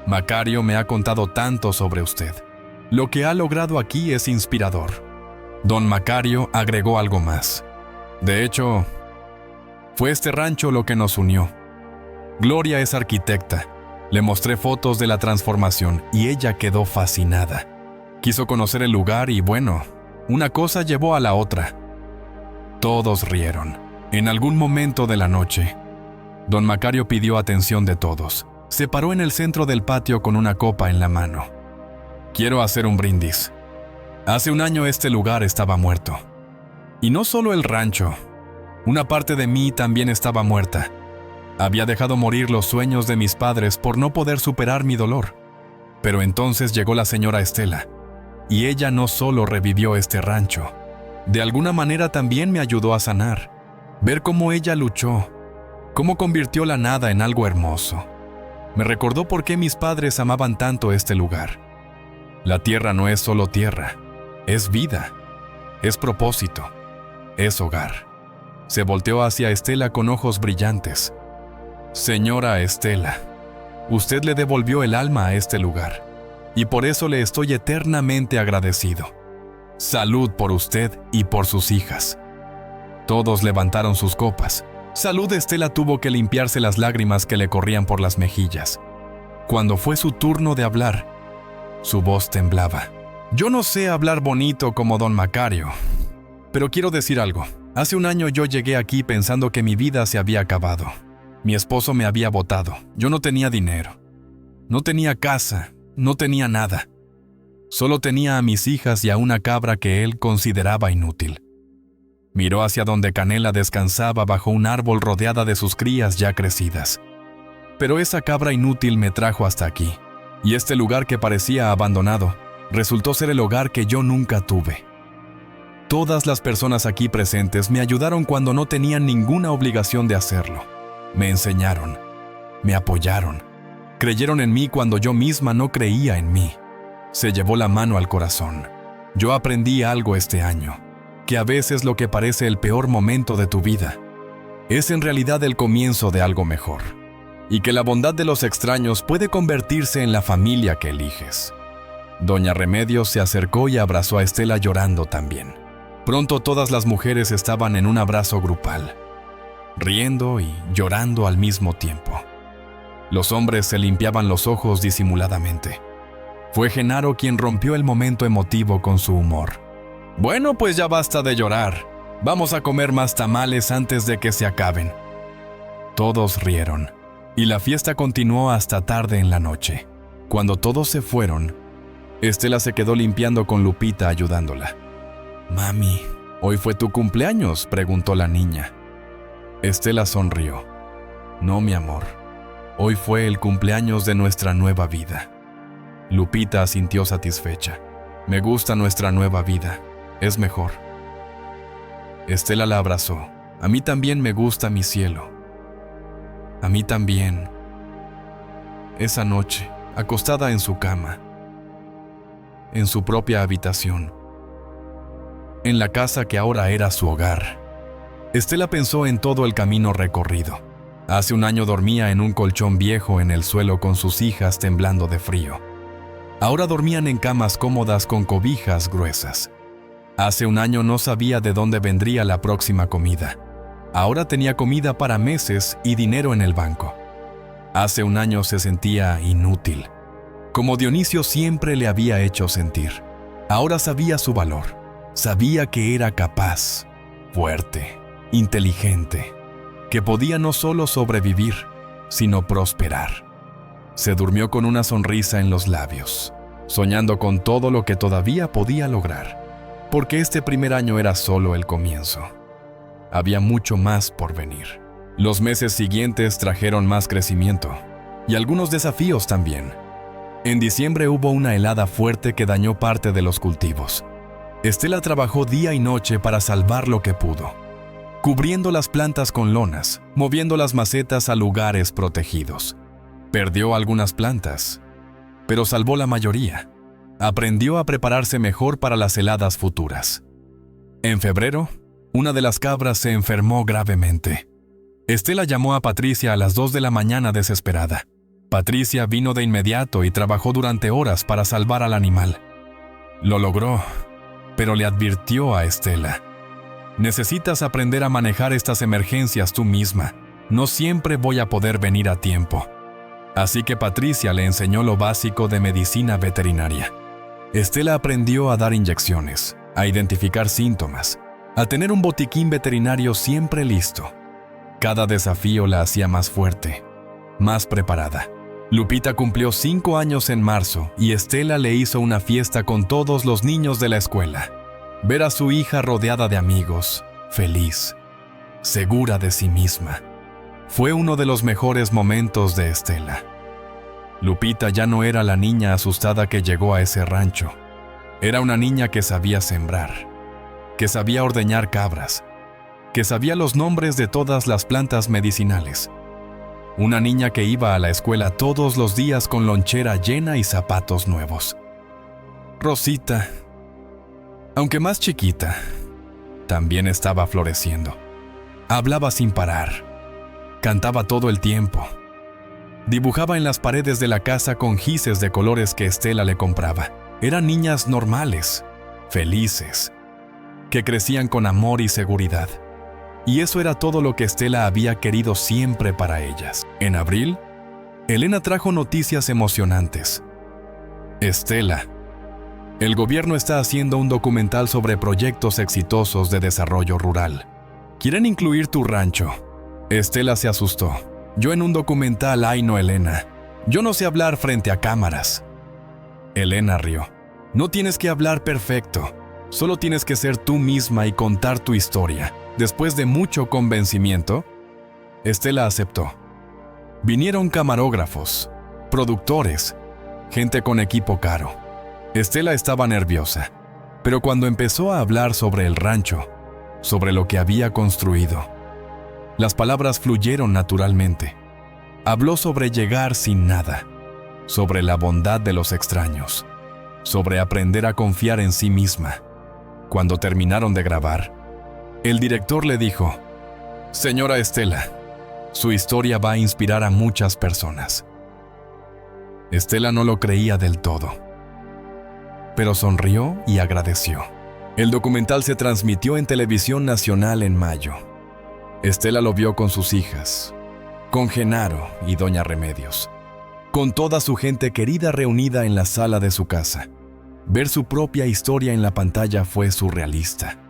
Macario me ha contado tanto sobre usted. Lo que ha logrado aquí es inspirador. Don Macario agregó algo más. De hecho, fue este rancho lo que nos unió. Gloria es arquitecta Le mostré fotos de la transformación y ella quedó fascinada. Quiso conocer el lugar y bueno, una cosa llevó a la otra. Todos rieron. En algún momento de la noche, don Macario pidió atención de todos. Se paró en el centro del patio con una copa en la mano. Quiero hacer un brindis. Hace un año este lugar estaba muerto. Y no solo el rancho. Una parte de mí también estaba muerta. Había dejado morir los sueños de mis padres por no poder superar mi dolor. Pero entonces llegó la señora Estela, y ella no solo revivió este rancho, de alguna manera también me ayudó a sanar. Ver cómo ella luchó, cómo convirtió la nada en algo hermoso. Me recordó por qué mis padres amaban tanto este lugar. La tierra no es solo tierra, es vida, es propósito, es hogar. Se volteó hacia Estela con ojos brillantes. Señora Estela, usted le devolvió el alma a este lugar, y por eso le estoy eternamente agradecido. Salud por usted y por sus hijas. Todos levantaron sus copas. Salud. Estela tuvo que limpiarse las lágrimas que le corrían por las mejillas. Cuando fue su turno de hablar, su voz temblaba. Yo no sé hablar bonito como don Macario, pero quiero decir algo. Hace un año yo llegué aquí pensando que mi vida se había acabado. Mi esposo me había botado. Yo no tenía dinero. No tenía casa. No tenía nada. Solo tenía a mis hijas y a una cabra que él consideraba inútil. Miró hacia donde Canela descansaba bajo un árbol rodeada de sus crías ya crecidas. Pero esa cabra inútil me trajo hasta aquí. Y este lugar que parecía abandonado resultó ser el hogar que yo nunca tuve. Todas las personas aquí presentes me ayudaron cuando no tenían ninguna obligación de hacerlo. Me enseñaron, me apoyaron, creyeron en mí cuando yo misma no creía en mí. Se llevó la mano al corazón. Yo aprendí algo este año, que a veces lo que parece el peor momento de tu vida es en realidad el comienzo de algo mejor, y que la bondad de los extraños puede convertirse en la familia que eliges. Doña Remedios se acercó y abrazó a Estela llorando también. Pronto todas las mujeres estaban en un abrazo grupal, riendo y llorando al mismo tiempo. Los hombres se limpiaban los ojos disimuladamente. Fue Genaro quien rompió el momento emotivo con su humor. Bueno, pues ya basta de llorar. Vamos a comer más tamales antes de que se acaben. Todos rieron, y la fiesta continuó hasta tarde en la noche. Cuando todos se fueron, Estela se quedó limpiando con Lupita ayudándola. Mami, ¿hoy fue tu cumpleaños?, preguntó la niña. Estela sonrió. No, mi amor. Hoy fue el cumpleaños de nuestra nueva vida. Lupita asintió satisfecha. Me gusta nuestra nueva vida. Es mejor. Estela la abrazó. A mí también me gusta mi cielo. A mí también. Esa noche, acostada en su cama, en su propia habitación, en la casa que ahora era su hogar, Estela pensó en todo el camino recorrido. Hace un año dormía en un colchón viejo en el suelo con sus hijas temblando de frío. Ahora dormían en camas cómodas con cobijas gruesas. Hace un año no sabía de dónde vendría la próxima comida. Ahora tenía comida para meses y dinero en el banco. Hace un año se sentía inútil, como Dionisio siempre le había hecho sentir. Ahora sabía su valor. Sabía que era capaz, fuerte, inteligente, que podía no solo sobrevivir, sino prosperar. Se durmió con una sonrisa en los labios, soñando con todo lo que todavía podía lograr, porque este primer año era solo el comienzo. Había mucho más por venir. Los meses siguientes trajeron más crecimiento, y algunos desafíos también. En diciembre hubo una helada fuerte que dañó parte de los cultivos. Estela trabajó día y noche para salvar lo que pudo, cubriendo las plantas con lonas, moviendo las macetas a lugares protegidos. Perdió algunas plantas, pero salvó la mayoría. Aprendió a prepararse mejor para las heladas futuras. En febrero, una de las cabras se enfermó gravemente. Estela llamó a Patricia a las 2 de la mañana desesperada. Patricia vino de inmediato y trabajó durante horas para salvar al animal. Lo logró, pero le advirtió a Estela: necesitas aprender a manejar estas emergencias tú misma. No siempre voy a poder venir a tiempo. Así que Patricia le enseñó lo básico de medicina veterinaria. Estela aprendió a dar inyecciones, a identificar síntomas, a tener un botiquín veterinario siempre listo. Cada desafío la hacía más fuerte, más preparada. Lupita cumplió 5 años en marzo y Estela le hizo una fiesta con todos los niños de la escuela. Ver a su hija rodeada de amigos, feliz, segura de sí misma, fue uno de los mejores momentos de Estela. Lupita ya no era la niña asustada que llegó a ese rancho. Era una niña que sabía sembrar, que sabía ordeñar cabras, que sabía los nombres de todas las plantas medicinales. Una niña que iba a la escuela todos los días con lonchera llena y zapatos nuevos. Rosita, aunque más chiquita, también estaba floreciendo. Hablaba sin parar. Cantaba todo el tiempo. Dibujaba en las paredes de la casa con gises de colores que Estela le compraba. Eran niñas normales, felices, que crecían con amor y seguridad. Y eso era todo lo que Estela había querido siempre para ellas. En abril, Elena trajo noticias emocionantes. Estela, el gobierno está haciendo un documental sobre proyectos exitosos de desarrollo rural. ¿Quieren incluir tu rancho? Estela se asustó. Yo en un documental, ay no, Elena. Yo no sé hablar frente a cámaras. Elena rió. No tienes que hablar perfecto. Solo tienes que ser tú misma y contar tu historia. Después de mucho convencimiento, Estela aceptó. Vinieron camarógrafos, productores, gente con equipo caro. Estela estaba nerviosa, pero cuando empezó a hablar sobre el rancho, sobre lo que había construido, las palabras fluyeron naturalmente. Habló sobre llegar sin nada, sobre la bondad de los extraños, sobre aprender a confiar en sí misma. Cuando terminaron de grabar, el director le dijo: «Señora Estela, su historia va a inspirar a muchas personas». Estela no lo creía del todo, pero sonrió y agradeció. El documental se transmitió en televisión nacional en mayo. Estela lo vio con sus hijas, con Genaro y Doña Remedios, con toda su gente querida reunida en la sala de su casa. Ver su propia historia en la pantalla fue surrealista.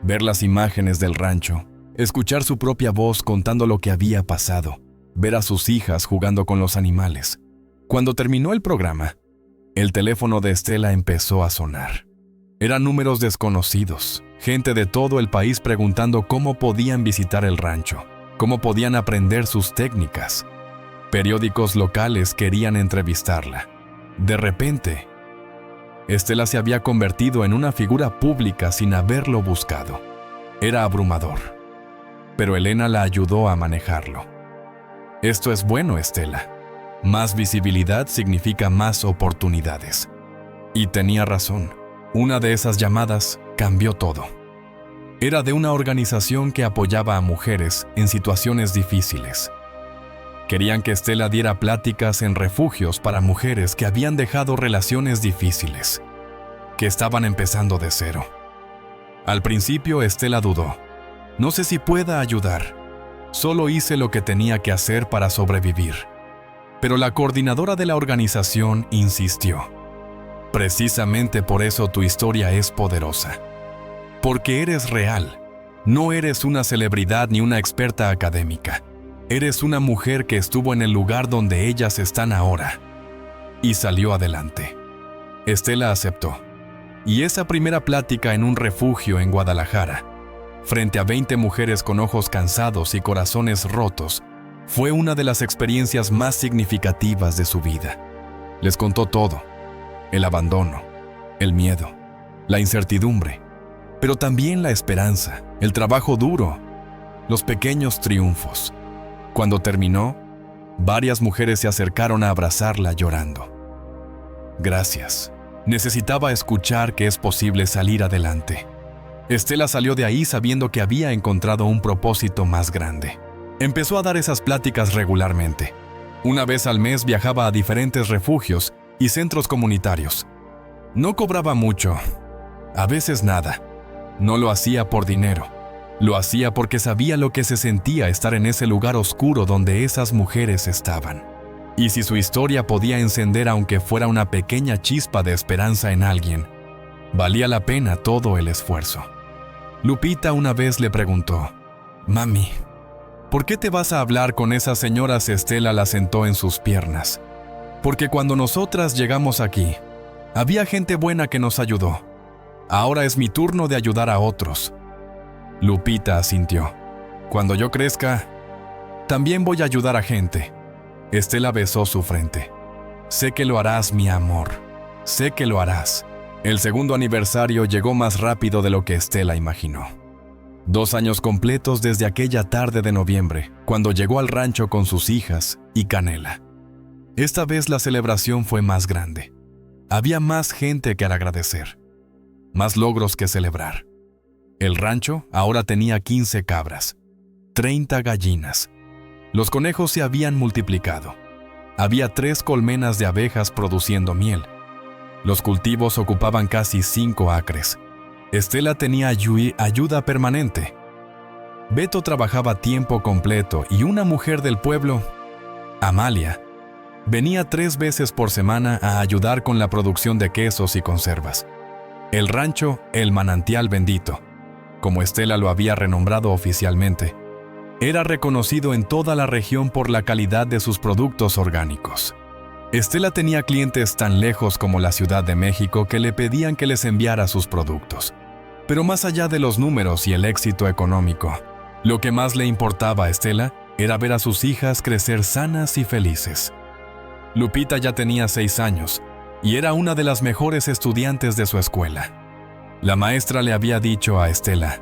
Ver las imágenes del rancho, escuchar su propia voz contando lo que había pasado, ver a sus hijas jugando con los animales. Cuando terminó el programa, el teléfono de Estela empezó a sonar. Eran números desconocidos, gente de todo el país preguntando cómo podían visitar el rancho, cómo podían aprender sus técnicas. Periódicos locales querían entrevistarla. De repente, Estela se había convertido en una figura pública sin haberlo buscado. Era abrumador, pero Elena la ayudó a manejarlo. Esto es bueno, Estela. Más visibilidad significa más oportunidades. Y tenía razón. Una de esas llamadas cambió todo. Era de una organización que apoyaba a mujeres en situaciones difíciles. Querían que Estela diera pláticas en refugios para mujeres que habían dejado relaciones difíciles, que estaban empezando de cero. Al principio Estela dudó. No sé si pueda ayudar. Solo hice lo que tenía que hacer para sobrevivir. Pero la coordinadora de la organización insistió. Precisamente por eso tu historia es poderosa. Porque eres real. No eres una celebridad ni una experta académica. Eres una mujer que estuvo en el lugar donde ellas están ahora. Y salió adelante. Estela aceptó. Y esa primera plática en un refugio en Guadalajara, frente a 20 mujeres con ojos cansados y corazones rotos, fue una de las experiencias más significativas de su vida. Les contó todo: el abandono, el miedo, la incertidumbre, pero también la esperanza, el trabajo duro, los pequeños triunfos. Cuando terminó, varias mujeres se acercaron a abrazarla llorando. Gracias. Necesitaba escuchar que es posible salir adelante. Estela salió de ahí sabiendo que había encontrado un propósito más grande. Empezó a dar esas pláticas regularmente. Una vez al mes viajaba a diferentes refugios y centros comunitarios. No cobraba mucho, a veces nada. No lo hacía por dinero. Lo hacía porque sabía lo que se sentía estar en ese lugar oscuro donde esas mujeres estaban. Y si su historia podía encender aunque fuera una pequeña chispa de esperanza en alguien, valía la pena todo el esfuerzo. Lupita una vez le preguntó: «Mami, ¿por qué te vas a hablar con esas señoras?» Estela la sentó en sus piernas. «Porque cuando nosotras llegamos aquí, había gente buena que nos ayudó. Ahora es mi turno de ayudar a otros». Lupita asintió. «Cuando yo crezca, también voy a ayudar a gente». Estela besó su frente. «Sé que lo harás, mi amor. Sé que lo harás». El segundo aniversario llegó más rápido de lo que Estela imaginó. 2 años completos desde aquella tarde de noviembre, cuando llegó al rancho con sus hijas y Canela. Esta vez la celebración fue más grande. Había más gente que agradecer, más logros que celebrar. El rancho ahora tenía 15 cabras, 30 gallinas. Los conejos se habían multiplicado. Había 3 colmenas de abejas produciendo miel. Los cultivos ocupaban casi 5 acres. Estela tenía ayuda permanente. Beto trabajaba a tiempo completo y una mujer del pueblo, Amalia, venía 3 veces por semana a ayudar con la producción de quesos y conservas. El rancho, el manantial bendito, como Estela lo había renombrado oficialmente, era reconocido en toda la región por la calidad de sus productos orgánicos. Estela tenía clientes tan lejos como la Ciudad de México que le pedían que les enviara sus productos. Pero más allá de los números y el éxito económico, lo que más le importaba a Estela era ver a sus hijas crecer sanas y felices. Lupita ya tenía 6 años y era una de las mejores estudiantes de su escuela. La maestra le había dicho a Estela: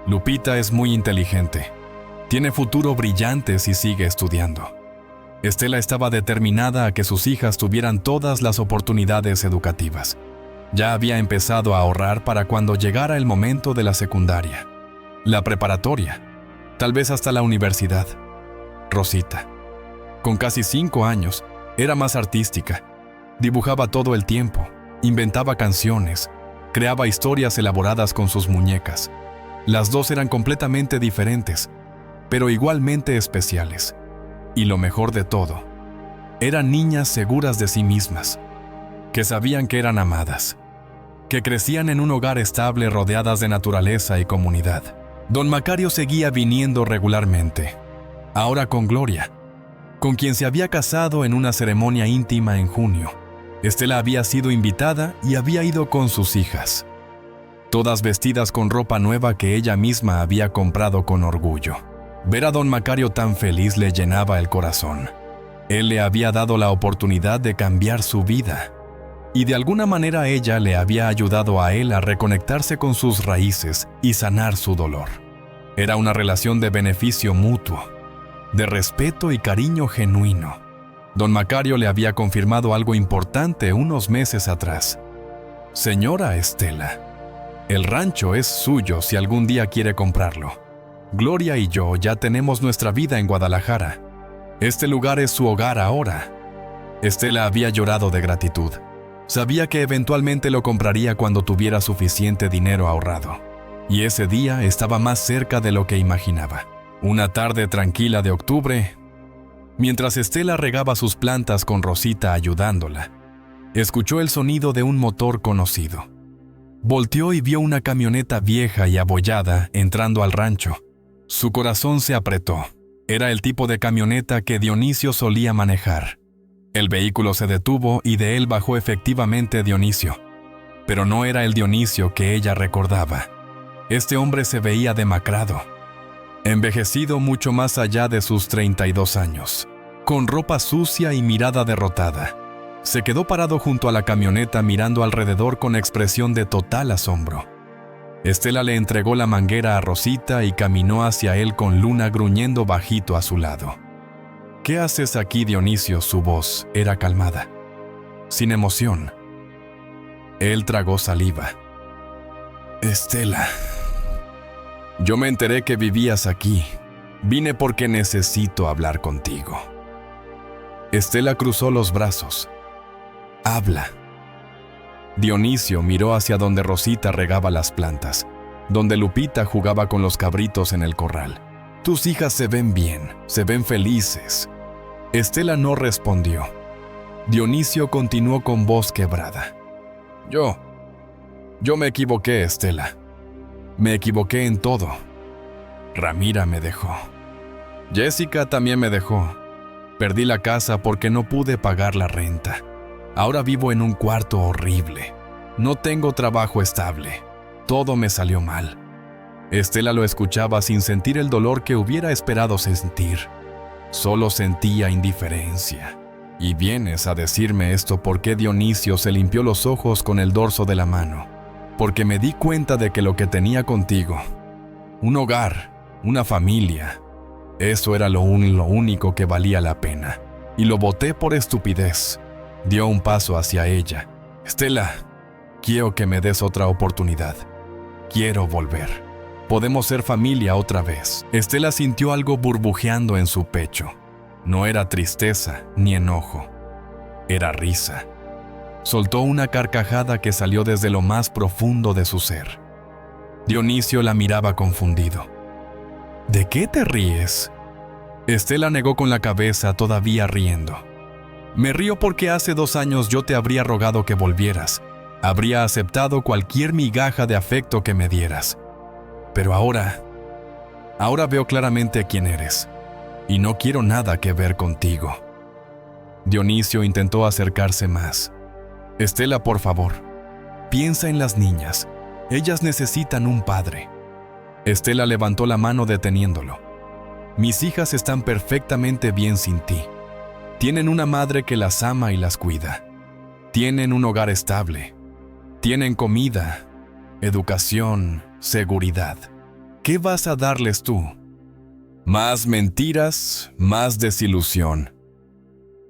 «Lupita es muy inteligente, tiene futuro brillante si sigue estudiando». Estela estaba determinada a que sus hijas tuvieran todas las oportunidades educativas. Ya había empezado a ahorrar para cuando llegara el momento de la secundaria, la preparatoria, tal vez hasta la universidad. Rosita, con casi 5 años, era más artística. Dibujaba todo el tiempo, inventaba canciones, creaba historias elaboradas con sus muñecas. Las dos eran completamente diferentes, pero igualmente especiales. Y lo mejor de todo, eran niñas seguras de sí mismas, que sabían que eran amadas, que crecían en un hogar estable rodeadas de naturaleza y comunidad. Don Macario seguía viniendo regularmente, ahora con Gloria, con quien se había casado en una ceremonia íntima en junio. Estela había sido invitada y había ido con sus hijas, todas vestidas con ropa nueva que ella misma había comprado con orgullo. Ver a don Macario tan feliz le llenaba el corazón. Él le había dado la oportunidad de cambiar su vida, y de alguna manera ella le había ayudado a él a reconectarse con sus raíces y sanar su dolor. Era una relación de beneficio mutuo, de respeto y cariño genuino. Don Macario le había confirmado algo importante unos meses atrás. «Señora Estela, el rancho es suyo si algún día quiere comprarlo. Gloria y yo ya tenemos nuestra vida en Guadalajara. Este lugar es su hogar ahora». Estela había llorado de gratitud. Sabía que eventualmente lo compraría cuando tuviera suficiente dinero ahorrado. Y ese día estaba más cerca de lo que imaginaba. Una tarde tranquila de octubre, mientras Estela regaba sus plantas con Rosita ayudándola, escuchó el sonido de un motor conocido. Volteó y vio una camioneta vieja y abollada entrando al rancho. Su corazón se apretó. Era el tipo de camioneta que Dionisio solía manejar. El vehículo se detuvo y de él bajó efectivamente Dionisio. Pero no era el Dionisio que ella recordaba. Este hombre se veía demacrado, envejecido mucho más allá de sus 32 años, con ropa sucia y mirada derrotada. Se quedó parado junto a la camioneta mirando alrededor con expresión de total asombro. Estela le entregó la manguera a Rosita y caminó hacia él con Luna gruñendo bajito a su lado. «¿Qué haces aquí, Dionisio?» Su voz era calmada, sin emoción. Él tragó saliva. «Estela, yo me enteré que vivías aquí. Vine porque necesito hablar contigo». Estela cruzó los brazos. «Habla». Dionisio miró hacia donde Rosita regaba las plantas, donde Lupita jugaba con los cabritos en el corral. «Tus hijas se ven bien, se ven felices. Estela no respondió. Dionisio continuó con voz quebrada. Yo me equivoqué, Estela. Me equivoqué en todo. Ramira me dejó. Jessica también me dejó. Perdí la casa porque no pude pagar la renta. Ahora vivo en un cuarto horrible. No tengo trabajo estable. Todo me salió mal. Estela lo escuchaba sin sentir el dolor que hubiera esperado sentir. Solo sentía indiferencia. Y vienes a decirme esto porque Dionisio se limpió los ojos con el dorso de la mano. Porque me di cuenta de que lo que tenía contigo, un hogar, una familia, eso era lo único que valía la pena. Y lo boté por estupidez. Dio un paso hacia ella. Estela, quiero que me des otra oportunidad. Quiero volver. Podemos ser familia otra vez. Estela sintió algo burbujeando en su pecho. No era tristeza ni enojo. Era risa. Soltó una carcajada que salió desde lo más profundo de su ser. Dionisio la miraba confundido. ¿De qué te ríes? Estela negó con la cabeza, todavía riendo. Me río porque hace 2 años yo te habría rogado que volvieras. Habría aceptado cualquier migaja de afecto que me dieras. Pero ahora veo claramente quién eres. Y no quiero nada que ver contigo. Dionisio intentó acercarse más. Estela, por favor, piensa en las niñas. Ellas necesitan un padre. Estela levantó la mano deteniéndolo. Mis hijas están perfectamente bien sin ti. Tienen una madre que las ama y las cuida. Tienen un hogar estable. Tienen comida, educación, seguridad. ¿Qué vas a darles tú? Más mentiras, más desilusión.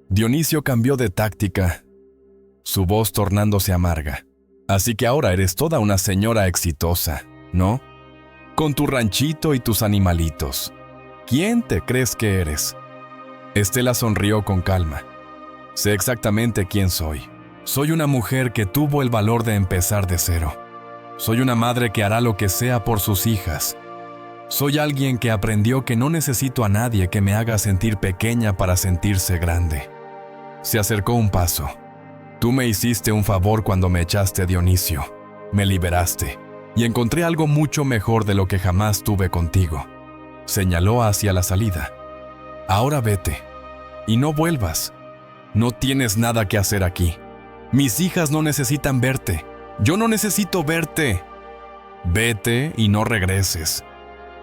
Dionisio cambió de táctica, su voz tornándose amarga. Así que ahora eres toda una señora exitosa, ¿no? Con tu ranchito y tus animalitos. ¿Quién te crees que eres? Estela sonrió con calma. Sé exactamente quién soy. Soy una mujer que tuvo el valor de empezar de cero. Soy una madre que hará lo que sea por sus hijas. Soy alguien que aprendió que no necesito a nadie que me haga sentir pequeña para sentirse grande. Se acercó un paso. Tú me hiciste un favor cuando me echaste, Dionisio. Me liberaste. Y encontré algo mucho mejor de lo que jamás tuve contigo. Señaló hacia la salida. Ahora vete. Y no vuelvas. No tienes nada que hacer aquí. Mis hijas no necesitan verte. Yo no necesito verte. Vete y no regreses.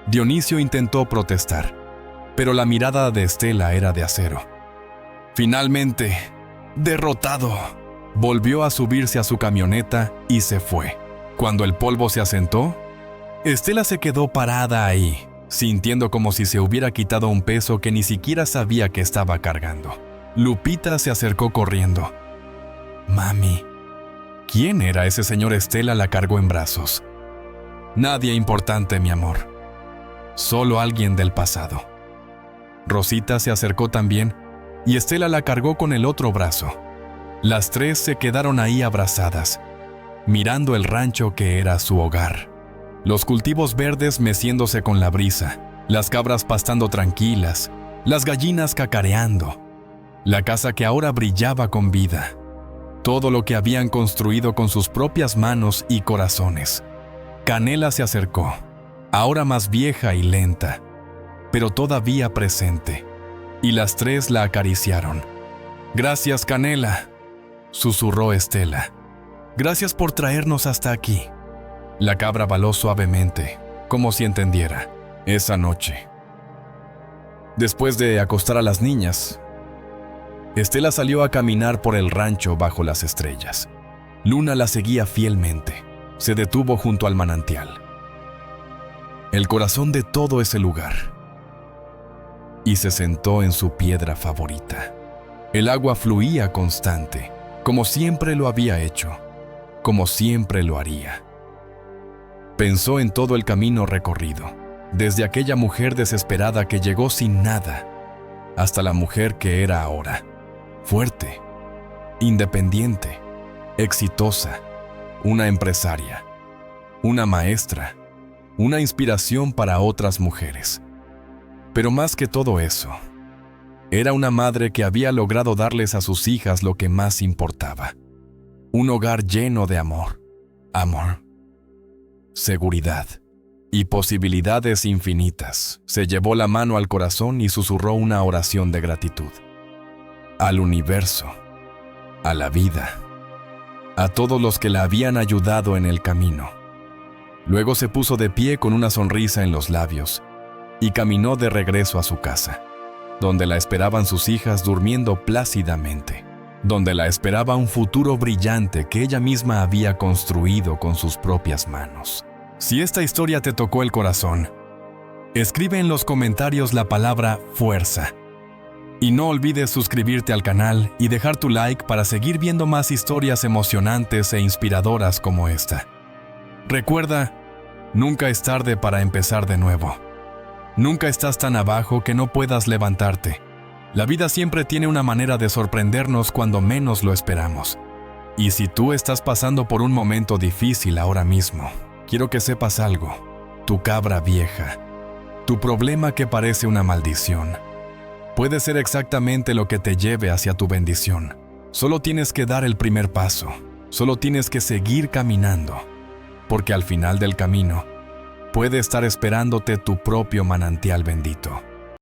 Dionisio intentó protestar, pero la mirada de Estela era de acero. Finalmente, derrotado, volvió a subirse a su camioneta y se fue. Cuando el polvo se asentó, Estela se quedó parada ahí, sintiendo como si se hubiera quitado un peso que ni siquiera sabía que estaba cargando. Lupita se acercó corriendo. Mami. ¿Quién era ese señor? Estela la cargó en brazos. Nadie importante, mi amor. Solo alguien del pasado. Rosita se acercó también y Estela la cargó con el otro brazo. Las tres se quedaron ahí abrazadas, mirando el rancho que era su hogar. Los cultivos verdes meciéndose con la brisa, las cabras pastando tranquilas, las gallinas cacareando. La casa que ahora brillaba con vida. Todo lo que habían construido con sus propias manos y corazones. Canela se acercó, ahora más vieja y lenta, pero todavía presente, y las tres la acariciaron. «Gracias, Canela», susurró Estela. «Gracias por traernos hasta aquí». La cabra baló suavemente, como si entendiera. Esa noche, después de acostar a las niñas, Estela salió a caminar por el rancho bajo las estrellas. Luna la seguía fielmente. Se detuvo junto al manantial, el corazón de todo ese lugar, y se sentó en su piedra favorita. El agua fluía constante, como siempre lo había hecho, como siempre lo haría. Pensó en todo el camino recorrido, desde aquella mujer desesperada que llegó sin nada, hasta la mujer que era ahora, fuerte, independiente, exitosa, una empresaria, una maestra, una inspiración para otras mujeres. Pero más que todo eso, Era una madre que había logrado darles a sus hijas lo que más importaba. Un hogar lleno de amor, seguridad y posibilidades infinitas. Se llevó la mano al corazón y susurró una oración de gratitud. Al universo, a la vida, a todos los que la habían ayudado en el camino. Luego se puso de pie con una sonrisa en los labios y caminó de regreso a su casa, donde la esperaban sus hijas durmiendo plácidamente, donde la esperaba un futuro brillante que ella misma había construido con sus propias manos. Si esta historia te tocó el corazón, escribe en los comentarios la palabra fuerza. Y no olvides suscribirte al canal y dejar tu like para seguir viendo más historias emocionantes e inspiradoras como esta. Recuerda, nunca es tarde para empezar de nuevo. Nunca estás tan abajo que no puedas levantarte. La vida siempre tiene una manera de sorprendernos cuando menos lo esperamos. Y si tú estás pasando por un momento difícil ahora mismo, quiero que sepas algo. Tu cabra vieja, tu problema que parece una maldición, puede ser exactamente lo que te lleve hacia tu bendición. Solo tienes que dar el primer paso. Solo tienes que seguir caminando. Porque al final del camino, puede estar esperándote tu propio manantial bendito.